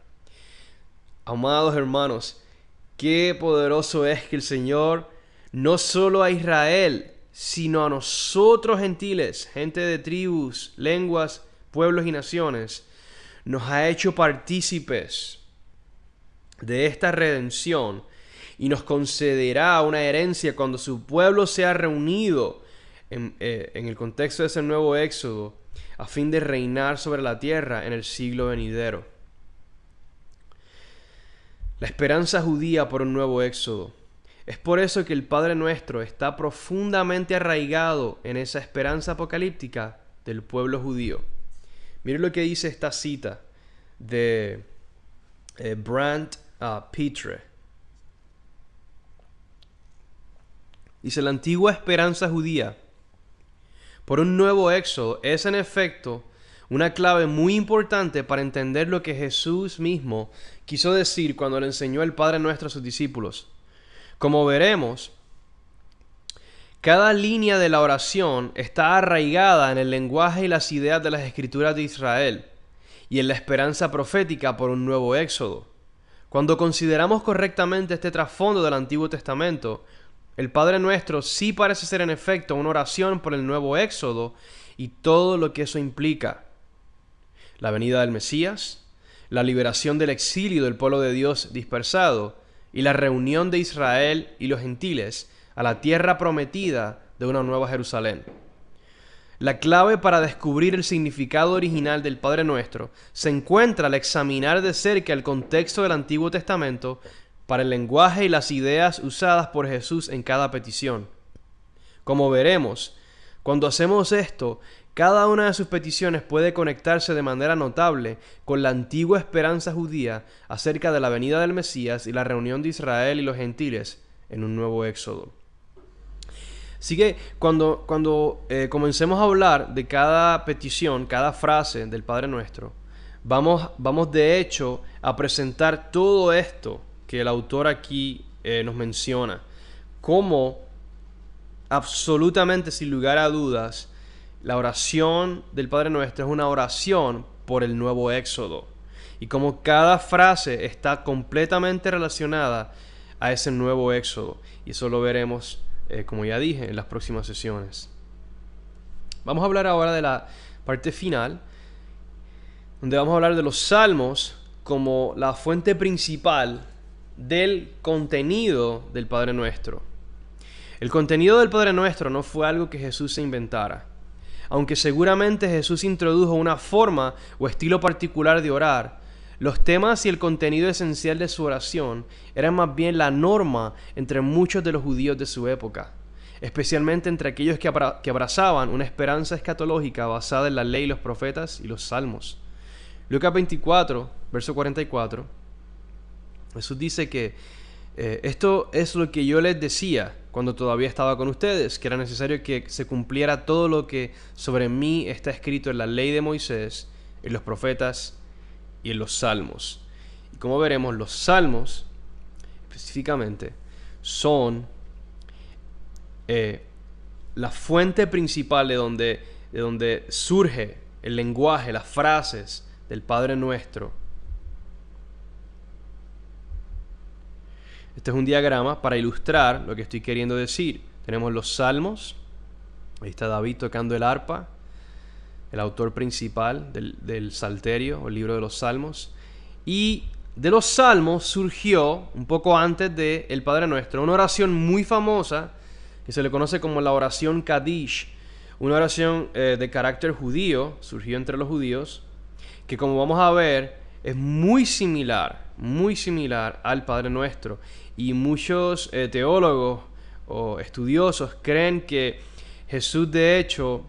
Amados hermanos, qué poderoso es que el Señor no solo a Israel, sino a nosotros gentiles, gente de tribus, lenguas, pueblos y naciones, nos ha hecho partícipes de esta redención y nos concederá una herencia cuando su pueblo sea reunido en el contexto de ese nuevo éxodo a fin de reinar sobre la tierra en el siglo venidero. La esperanza judía por un nuevo éxodo. Es por eso que el Padre Nuestro está profundamente arraigado en esa esperanza apocalíptica del pueblo judío. Mire lo que dice esta cita de Brandt Petre. Dice, la antigua esperanza judía por un nuevo éxodo es en efecto una clave muy importante para entender lo que Jesús mismo quiso decir cuando le enseñó el Padre Nuestro a sus discípulos. Como veremos, cada línea de la oración está arraigada en el lenguaje y las ideas de las Escrituras de Israel y en la esperanza profética por un nuevo éxodo. Cuando consideramos correctamente este trasfondo del Antiguo Testamento, el Padre Nuestro sí parece ser en efecto una oración por el nuevo éxodo y todo lo que eso implica. La venida del Mesías, la liberación del exilio del pueblo de Dios dispersado y la reunión de Israel y los gentiles a la tierra prometida de una nueva Jerusalén. La clave para descubrir el significado original del Padre Nuestro se encuentra al examinar de cerca el contexto del Antiguo Testamento para el lenguaje y las ideas usadas por Jesús en cada petición. Como veremos, cuando hacemos esto, cada una de sus peticiones puede conectarse de manera notable con la antigua esperanza judía acerca de la venida del Mesías y la reunión de Israel y los gentiles en un nuevo éxodo. Así que cuando comencemos a hablar de cada petición, cada frase del Padre Nuestro, vamos de hecho a presentar todo esto que el autor aquí nos menciona, como absolutamente sin lugar a dudas, la oración del Padre Nuestro es una oración por el nuevo éxodo, y como cada frase está completamente relacionada a ese nuevo éxodo, y eso lo veremos, como ya dije, en las próximas sesiones. Vamos a hablar ahora de la parte final, donde vamos a hablar de los salmos como la fuente principal del contenido del Padre Nuestro. El contenido del Padre Nuestro no fue algo que Jesús se inventara. Aunque seguramente Jesús introdujo una forma o estilo particular de orar, los temas y el contenido esencial de su oración eran más bien la norma entre muchos de los judíos de su época, especialmente entre aquellos que abrazaban una esperanza escatológica basada en la ley, los profetas y los salmos. Lucas 24, verso 44, Jesús dice que esto es lo que yo les decía cuando todavía estaba con ustedes, que era necesario que se cumpliera todo lo que sobre mí está escrito en la ley de Moisés, en los profetas y en los salmos. Y como veremos, los salmos específicamente son la fuente principal de donde surge el lenguaje, las frases del Padre Nuestro. Este es un diagrama para ilustrar lo que estoy queriendo decir. Tenemos los salmos. Ahí está David tocando el arpa, el autor principal del Salterio, o el libro de los Salmos. Y de los salmos surgió, un poco antes de el Padre Nuestro, una oración muy famosa que se le conoce como la oración Kadish. Una oración de carácter judío, surgió entre los judíos, que como vamos a ver es muy similar al Padre Nuestro. Y muchos teólogos o estudiosos creen que Jesús de hecho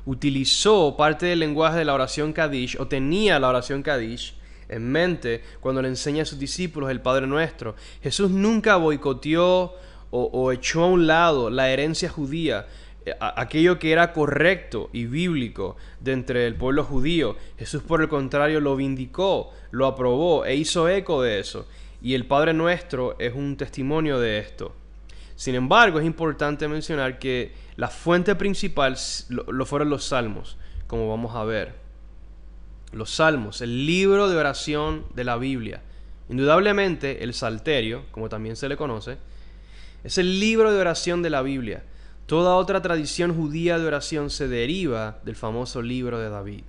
utilizó parte del lenguaje de la oración Kadish, o tenía la oración Kadish en mente cuando le enseña a sus discípulos el Padre Nuestro. Jesús nunca boicoteó o echó a un lado la herencia judía, aquello que era correcto y bíblico de entre el pueblo judío. Jesús, por el contrario, lo vindicó, lo aprobó e hizo eco de eso. Y el Padre Nuestro es un testimonio de esto. Sin embargo, es importante mencionar que la fuente principal lo fueron los salmos, como vamos a ver. Los salmos, el libro de oración de la Biblia. Indudablemente, el Salterio, como también se le conoce, es el libro de oración de la Biblia. Toda otra tradición judía de oración se deriva del famoso libro de David.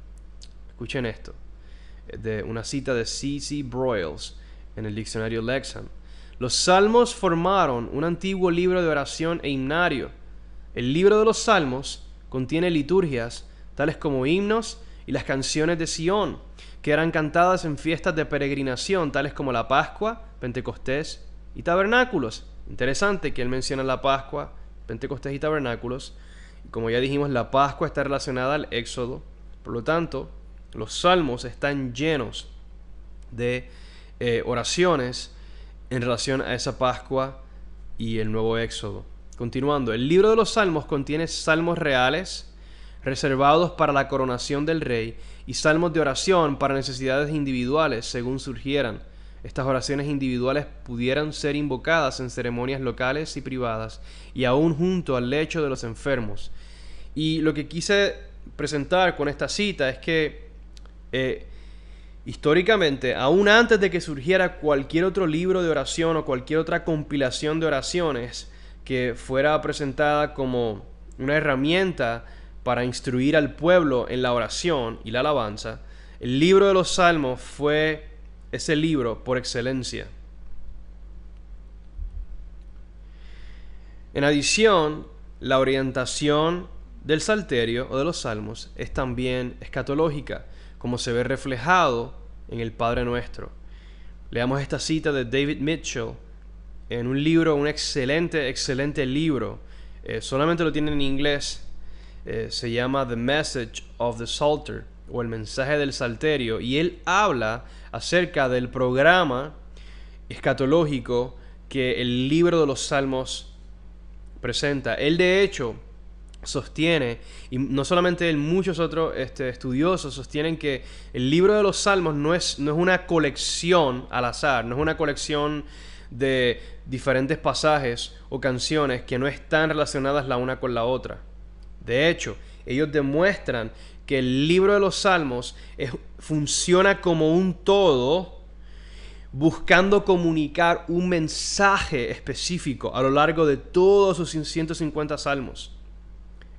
Escuchen esto, de una cita de C.C. Broyles en el diccionario Lexham. Los salmos formaron un antiguo libro de oración e himnario. El libro de los salmos contiene liturgias, tales como himnos y las canciones de Sión, que eran cantadas en fiestas de peregrinación, tales como la Pascua, Pentecostés y Tabernáculos. Interesante que él menciona la Pascua, Pentecostés y Tabernáculos. Y como ya dijimos, la Pascua está relacionada al Éxodo. Por lo tanto, los salmos están llenos de oraciones en relación a esa Pascua y el nuevo Éxodo. Continuando, el libro de los Salmos contiene salmos reales reservados para la coronación del rey y salmos de oración para necesidades individuales según surgieran. Estas oraciones individuales pudieran ser invocadas en ceremonias locales y privadas y aún junto al lecho de los enfermos. Y lo que quise presentar con esta cita es que históricamente, aún antes de que surgiera cualquier otro libro de oración o cualquier otra compilación de oraciones que fuera presentada como una herramienta para instruir al pueblo en la oración y la alabanza, el libro de los Salmos fue ese libro por excelencia. En adición, la orientación del Salterio o de los Salmos es también escatológica, como se ve reflejado en el Padre Nuestro. Leamos esta cita de David Mitchell en un libro, un excelente libro. Solamente lo tiene en inglés. Se llama The Message of the Psalter, o el mensaje del Salterio, y él habla acerca del programa escatológico que el libro de los Salmos presenta. Él de hecho sostiene, y no solamente él, muchos otros estudiosos sostienen que el libro de los Salmos no es una colección al azar, no es una colección de diferentes pasajes o canciones que no están relacionadas la una con la otra. De hecho, ellos demuestran que el libro de los Salmos funciona como un todo, buscando comunicar un mensaje específico a lo largo de todos sus 150 salmos.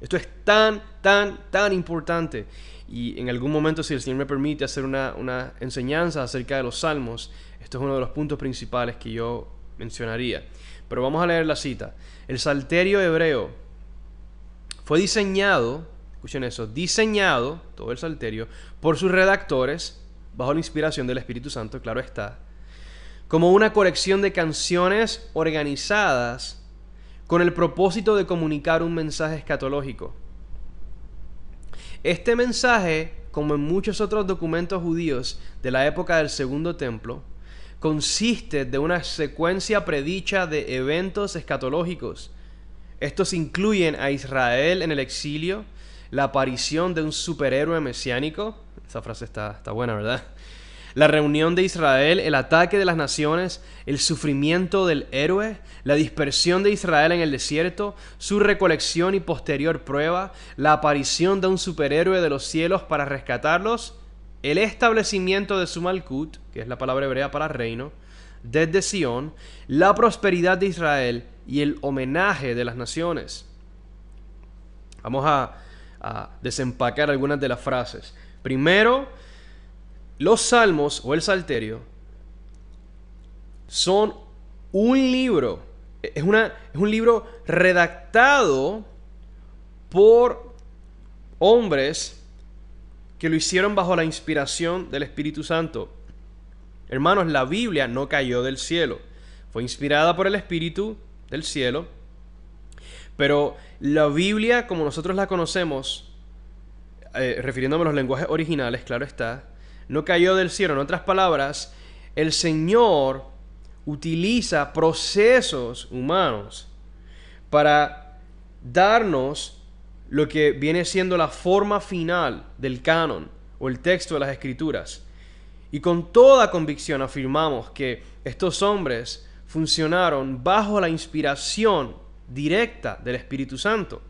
Esto es tan importante. Y en algún momento, si el Señor me permite hacer una enseñanza acerca de los salmos, esto es uno de los puntos principales que yo mencionaría. Pero vamos a leer la cita. El Salterio hebreo fue diseñado, escuchen eso, diseñado, todo el Salterio, por sus redactores, bajo la inspiración del Espíritu Santo, claro está, como una colección de canciones organizadas con el propósito de comunicar un mensaje escatológico. Este mensaje, como en muchos otros documentos judíos de la época del Segundo Templo, consiste de una secuencia predicha de eventos escatológicos. Estos incluyen a Israel en el exilio, la aparición de un superhéroe mesiánico, esa frase está buena, ¿verdad? La reunión de Israel, el ataque de las naciones, el sufrimiento del héroe, la dispersión de Israel en el desierto, su recolección y posterior prueba, la aparición de un superhéroe de los cielos para rescatarlos, el establecimiento de su Malkut, que es la palabra hebrea para reino, desde Sion, la prosperidad de Israel y el homenaje de las naciones. Vamos a desempacar algunas de las frases. Primero, los salmos o el Salterio son un libro, es un libro redactado por hombres que lo hicieron bajo la inspiración del Espíritu Santo. Hermanos, la Biblia no cayó del cielo, fue inspirada por el Espíritu del cielo, pero la Biblia, como nosotros la conocemos, refiriéndome a los lenguajes originales, claro está, no cayó del cielo. En otras palabras, el Señor utiliza procesos humanos para darnos lo que viene siendo la forma final del canon o el texto de las Escrituras. Y con toda convicción afirmamos que estos hombres funcionaron bajo la inspiración directa del Espíritu Santo,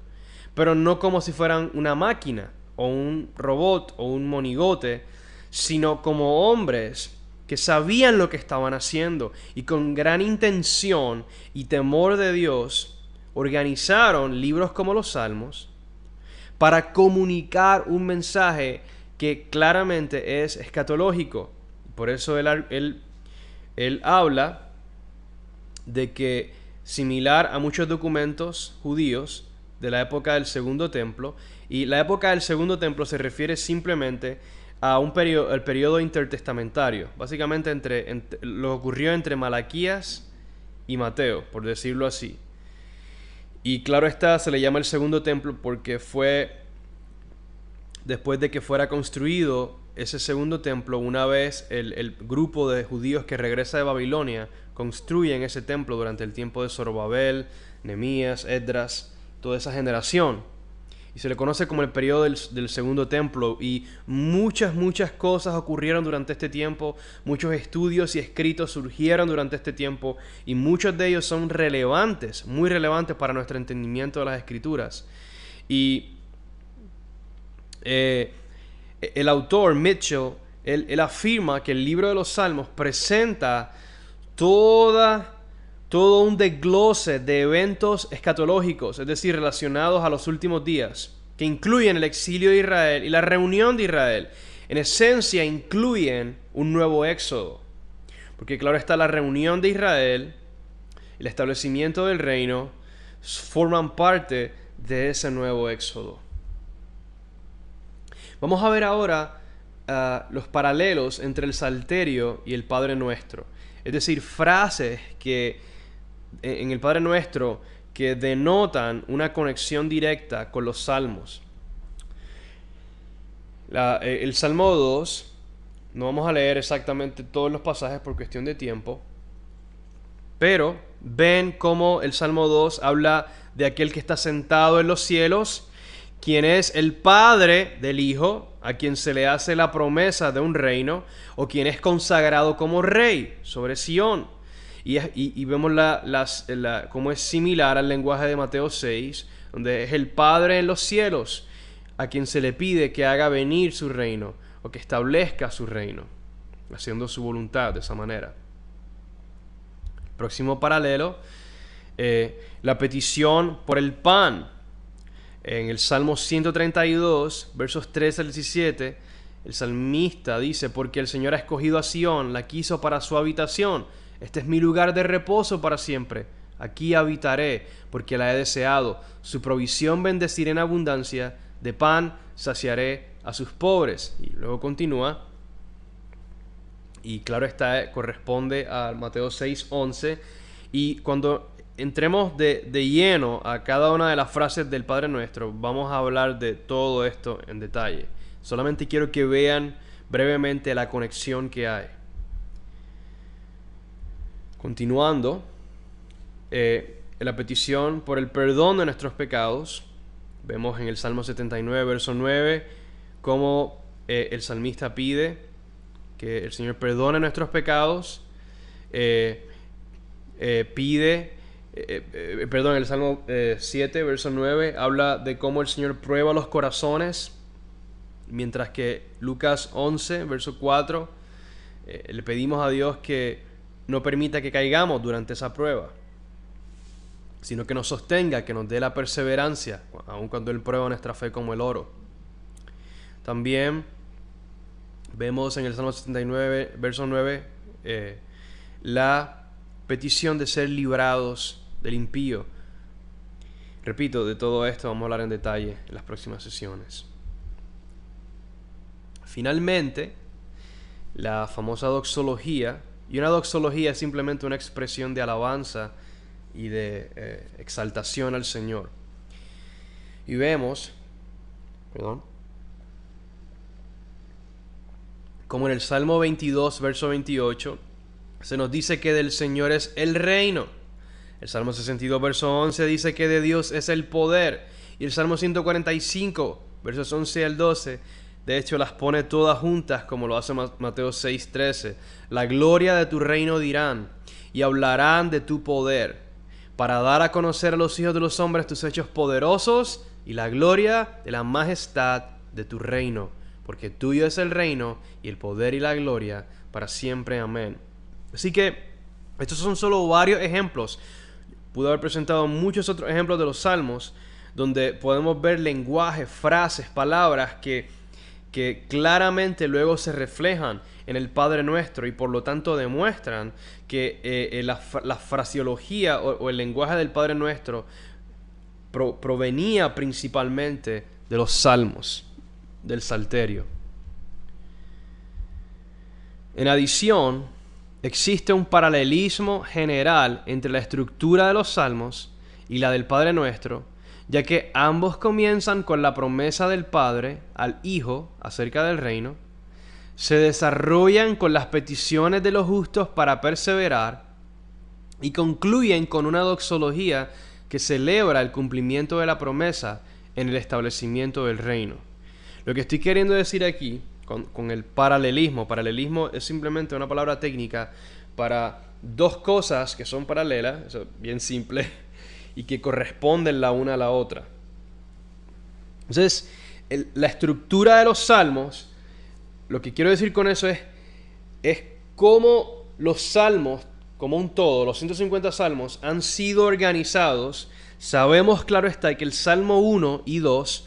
pero no como si fueran una máquina o un robot o un monigote, sino como hombres que sabían lo que estaban haciendo y con gran intención y temor de Dios organizaron libros como los Salmos para comunicar un mensaje que claramente es escatológico. Por eso él habla de que, similar a muchos documentos judíos de la época del Segundo Templo, y la época del Segundo Templo se refiere simplemente a el periodo intertestamentario, básicamente lo que ocurrió entre Malaquías y Mateo, por decirlo así. Y claro está, se le llama el Segundo Templo porque fue después de que fuera construido ese segundo templo, una vez el grupo de judíos que regresa de Babilonia construyen ese templo durante el tiempo de Zorobabel, Nehemías, Esdras, toda esa generación. Y se le conoce como el periodo del segundo templo. Y muchas cosas ocurrieron durante este tiempo. Muchos estudios y escritos surgieron durante este tiempo. Y muchos de ellos son relevantes, muy relevantes para nuestro entendimiento de las Escrituras. Y el autor Mitchell, él afirma que el libro de los Salmos presenta todo un desglose de eventos escatológicos, es decir, relacionados a los últimos días, que incluyen el exilio de Israel y la reunión de Israel. En esencia, incluyen un nuevo éxodo, porque claro está, la reunión de Israel y el establecimiento del reino forman parte de ese nuevo éxodo. Vamos a ver ahora los paralelos entre el Salterio y el Padre Nuestro, es decir, frases que en el Padre Nuestro que denotan una conexión directa con los salmos. El Salmo 2, no vamos a leer exactamente todos los pasajes por cuestión de tiempo, pero ven cómo el Salmo 2 habla de aquel que está sentado en los cielos, quien es el Padre del Hijo, a quien se le hace la promesa de un reino, o quien es consagrado como Rey sobre Sión. Y vemos cómo es similar al lenguaje de Mateo 6, donde es el Padre en los cielos a quien se le pide que haga venir su reino o que establezca su reino, haciendo su voluntad de esa manera. Próximo paralelo, la petición por el pan. En el Salmo 132, versos 13 al 17, el salmista dice: porque el Señor ha escogido a Sión, la quiso para su habitación. Este es mi lugar de reposo para siempre. Aquí habitaré, porque la he deseado. Su provisión bendeciré en abundancia. De pan saciaré a sus pobres. Y luego continúa. Y claro está, corresponde a Mateo 6:11. Y cuando entremos de lleno a cada una de las frases del Padre Nuestro, vamos a hablar de todo esto en detalle. Solamente quiero que vean brevemente la conexión que hay. Continuando, la petición por el perdón de nuestros pecados, vemos en el Salmo 79, verso 9, cómo el salmista pide que el Señor perdone nuestros pecados, el Salmo 7, verso 9, habla de cómo el Señor prueba los corazones, mientras que Lucas 11, verso 4, le pedimos a Dios que no permita que caigamos durante esa prueba, sino que nos sostenga, que nos dé la perseverancia, aun cuando Él prueba nuestra fe como el oro. También vemos en el Salmo 79, verso 9, la petición de ser librados del impío. Repito, de todo esto vamos a hablar en detalle en las próximas sesiones. Finalmente, la famosa doxología. Y una doxología es simplemente una expresión de alabanza y de exaltación al Señor. Y vemos, como en el Salmo 22, verso 28, se nos dice que del Señor es el reino. El Salmo 62, verso 11 dice que de Dios es el poder. Y el Salmo 145, versos 11 al 12, de hecho las pone todas juntas, como lo hace Mateo 6:13. La gloria de tu reino dirán, y hablarán de tu poder, para dar a conocer a los hijos de los hombres tus hechos poderosos y la gloria de la majestad de tu reino. Porque tuyo es el reino y el poder y la gloria para siempre. Amén. Así que estos son solo varios ejemplos. Pude haber presentado muchos otros ejemplos de los salmos, donde podemos ver lenguaje, frases, palabras que claramente luego se reflejan en el Padre Nuestro y por lo tanto demuestran que la fraseología o el lenguaje del Padre Nuestro provenía principalmente de los salmos, del Salterio. En adición, existe un paralelismo general entre la estructura de los salmos y la del Padre Nuestro, ya que ambos comienzan con la promesa del Padre al Hijo acerca del reino, se desarrollan con las peticiones de los justos para perseverar y concluyen con una doxología que celebra el cumplimiento de la promesa en el establecimiento del reino. Lo que estoy queriendo decir aquí con el paralelismo es simplemente una palabra técnica para dos cosas que son paralelas, eso es bien simple, y que corresponden la una a la otra. Entonces, la estructura de los salmos, lo que quiero decir con eso es cómo los salmos, como un todo, los 150 salmos, han sido organizados. Sabemos, claro está, que el Salmo 1 y 2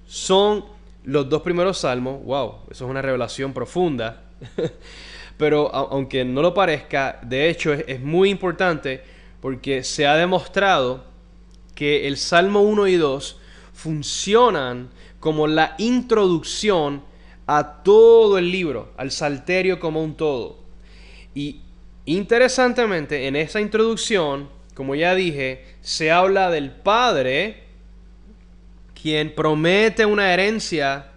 son los dos primeros salmos. Wow, eso es una revelación profunda. Pero aunque no lo parezca, de hecho es muy importante porque se ha demostrado que el Salmo 1 y 2 funcionan como la introducción a todo el libro, al Salterio como un todo. Y interesantemente, en esa introducción, como ya dije, se habla del Padre, quien promete una herencia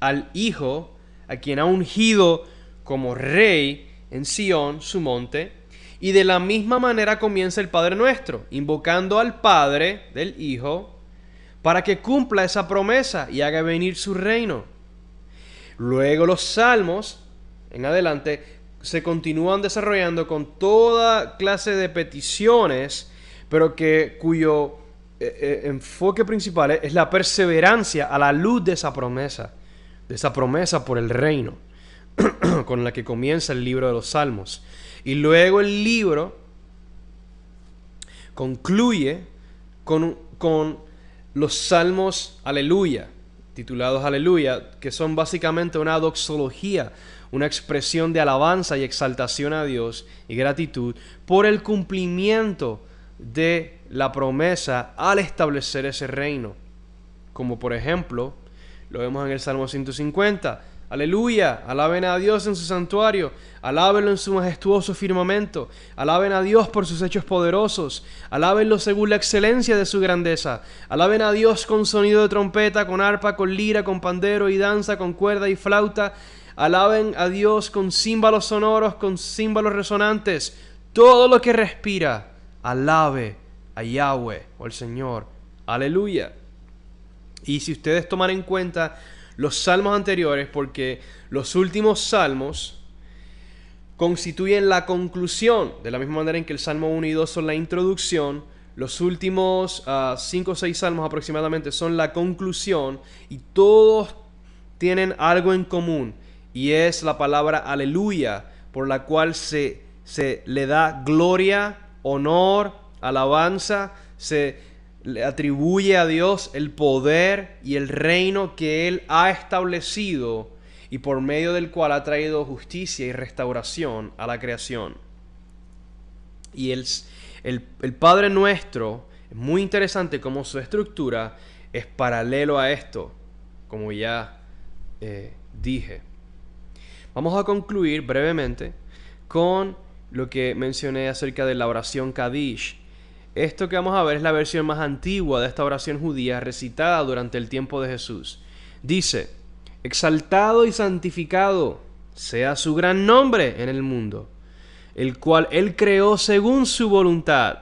al Hijo, a quien ha ungido como rey en Sión, su monte. Y de la misma manera comienza el Padre Nuestro, invocando al Padre del Hijo para que cumpla esa promesa y haga venir su reino. Luego los salmos, en adelante, se continúan desarrollando con toda clase de peticiones, pero cuyo enfoque principal es la perseverancia a la luz de esa promesa por el reino, con la que comienza el libro de los salmos. Y luego el libro concluye con los salmos Aleluya, titulados Aleluya, que son básicamente una doxología, una expresión de alabanza y exaltación a Dios y gratitud por el cumplimiento de la promesa al establecer ese reino. Como por ejemplo, lo vemos en el Salmo 150. Aleluya, alaben a Dios en su santuario, alábenlo en su majestuoso firmamento, alaben a Dios por sus hechos poderosos, alábenlo según la excelencia de su grandeza, alaben a Dios con sonido de trompeta, con arpa, con lira, con pandero y danza, con cuerda y flauta, alaben a Dios con címbalos sonoros, con címbalos resonantes, todo lo que respira, alabe a Yahweh o al Señor, aleluya. Y si ustedes toman en cuenta los salmos anteriores, porque los últimos salmos constituyen la conclusión, de la misma manera en que el Salmo 1 y 2 son la introducción, los últimos 5 o 6 salmos aproximadamente son la conclusión, y todos tienen algo en común, y es la palabra aleluya, por la cual se le da gloria, honor, alabanza, se le atribuye a Dios el poder y el reino que Él ha establecido y por medio del cual ha traído justicia y restauración a la creación. Y el Padre Nuestro es muy interesante cómo su estructura es paralelo a esto, como ya dije. Vamos a concluir brevemente con lo que mencioné acerca de la oración Kadish. Esto que vamos a ver es la versión más antigua de esta oración judía recitada durante el tiempo de Jesús. Dice: exaltado y santificado sea su gran nombre en el mundo, el cual Él creó según su voluntad,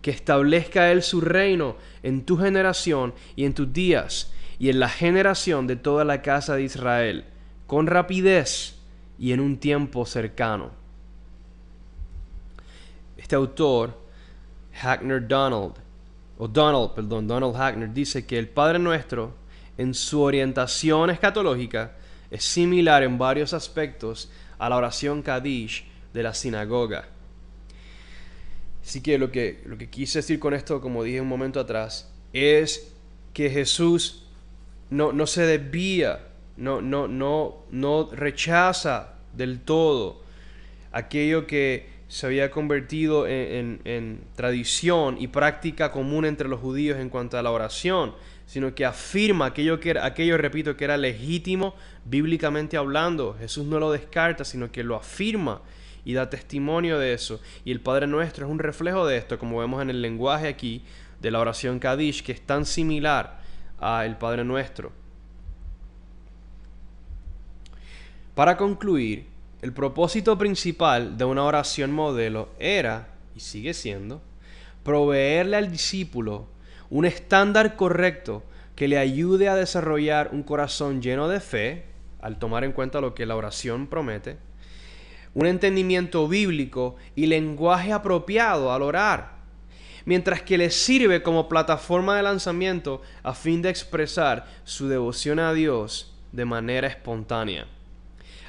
que establezca Él su reino en tu generación y en tus días, y en la generación de toda la casa de Israel, con rapidez y en un tiempo cercano. Este autor, Donald Hackner, dice que el Padre Nuestro, en su orientación escatológica, es similar en varios aspectos a la oración Kadish de la sinagoga. Así que lo que quise decir con esto, como dije un momento atrás, es que Jesús no se desvía, no rechaza del todo aquello que se había convertido en tradición y práctica común entre los judíos en cuanto a la oración, sino que afirma aquello, repito, que era legítimo bíblicamente hablando. Jesús no lo descarta, sino que lo afirma y da testimonio de eso. Y el Padre Nuestro es un reflejo de esto, como vemos en el lenguaje aquí de la oración Kadish, que es tan similar al Padre Nuestro. Para concluir, el propósito principal de una oración modelo era, y sigue siendo, proveerle al discípulo un estándar correcto que le ayude a desarrollar un corazón lleno de fe, al tomar en cuenta lo que la oración promete, un entendimiento bíblico y lenguaje apropiado al orar, mientras que le sirve como plataforma de lanzamiento a fin de expresar su devoción a Dios de manera espontánea.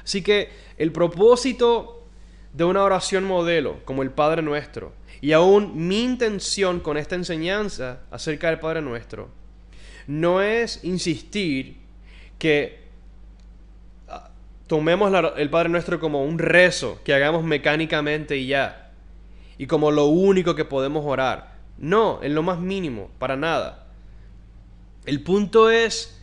Así que el propósito de una oración modelo, como el Padre Nuestro, y aún mi intención con esta enseñanza acerca del Padre Nuestro, no es insistir que tomemos el Padre Nuestro como un rezo que hagamos mecánicamente y ya, y como lo único que podemos orar. No, en lo más mínimo, para nada. El punto es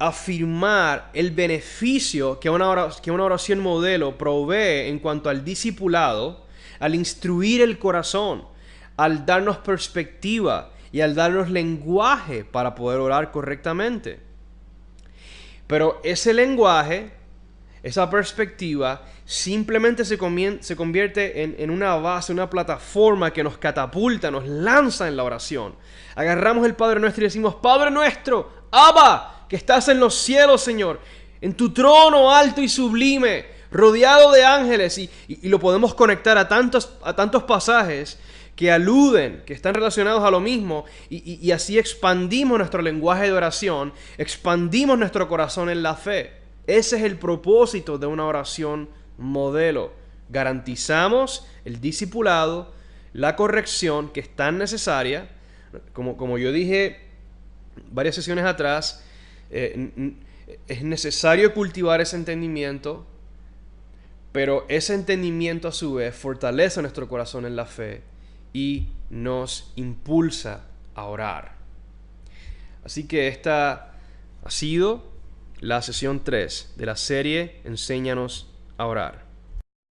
afirmar el beneficio que una oración modelo provee en cuanto al discipulado, al instruir el corazón, al darnos perspectiva y al darnos lenguaje para poder orar correctamente. Pero ese lenguaje, esa perspectiva, simplemente se convierte en una base, una plataforma que nos catapulta, nos lanza en la oración. Agarramos el Padre Nuestro y decimos: Padre Nuestro, Abba, que estás en los cielos, Señor, en tu trono alto y sublime, rodeado de ángeles, y lo podemos conectar a tantos pasajes que aluden, que están relacionados a lo mismo, y así expandimos nuestro lenguaje de oración, expandimos nuestro corazón en la fe. Ese es el propósito de una oración modelo. Garantizamos el discipulado, la corrección que es tan necesaria, como yo dije varias sesiones atrás. Es necesario cultivar ese entendimiento, pero ese entendimiento a su vez fortalece nuestro corazón en la fe y nos impulsa a orar. Así que esta ha sido la sesión 3 de la serie Enséñanos a orar.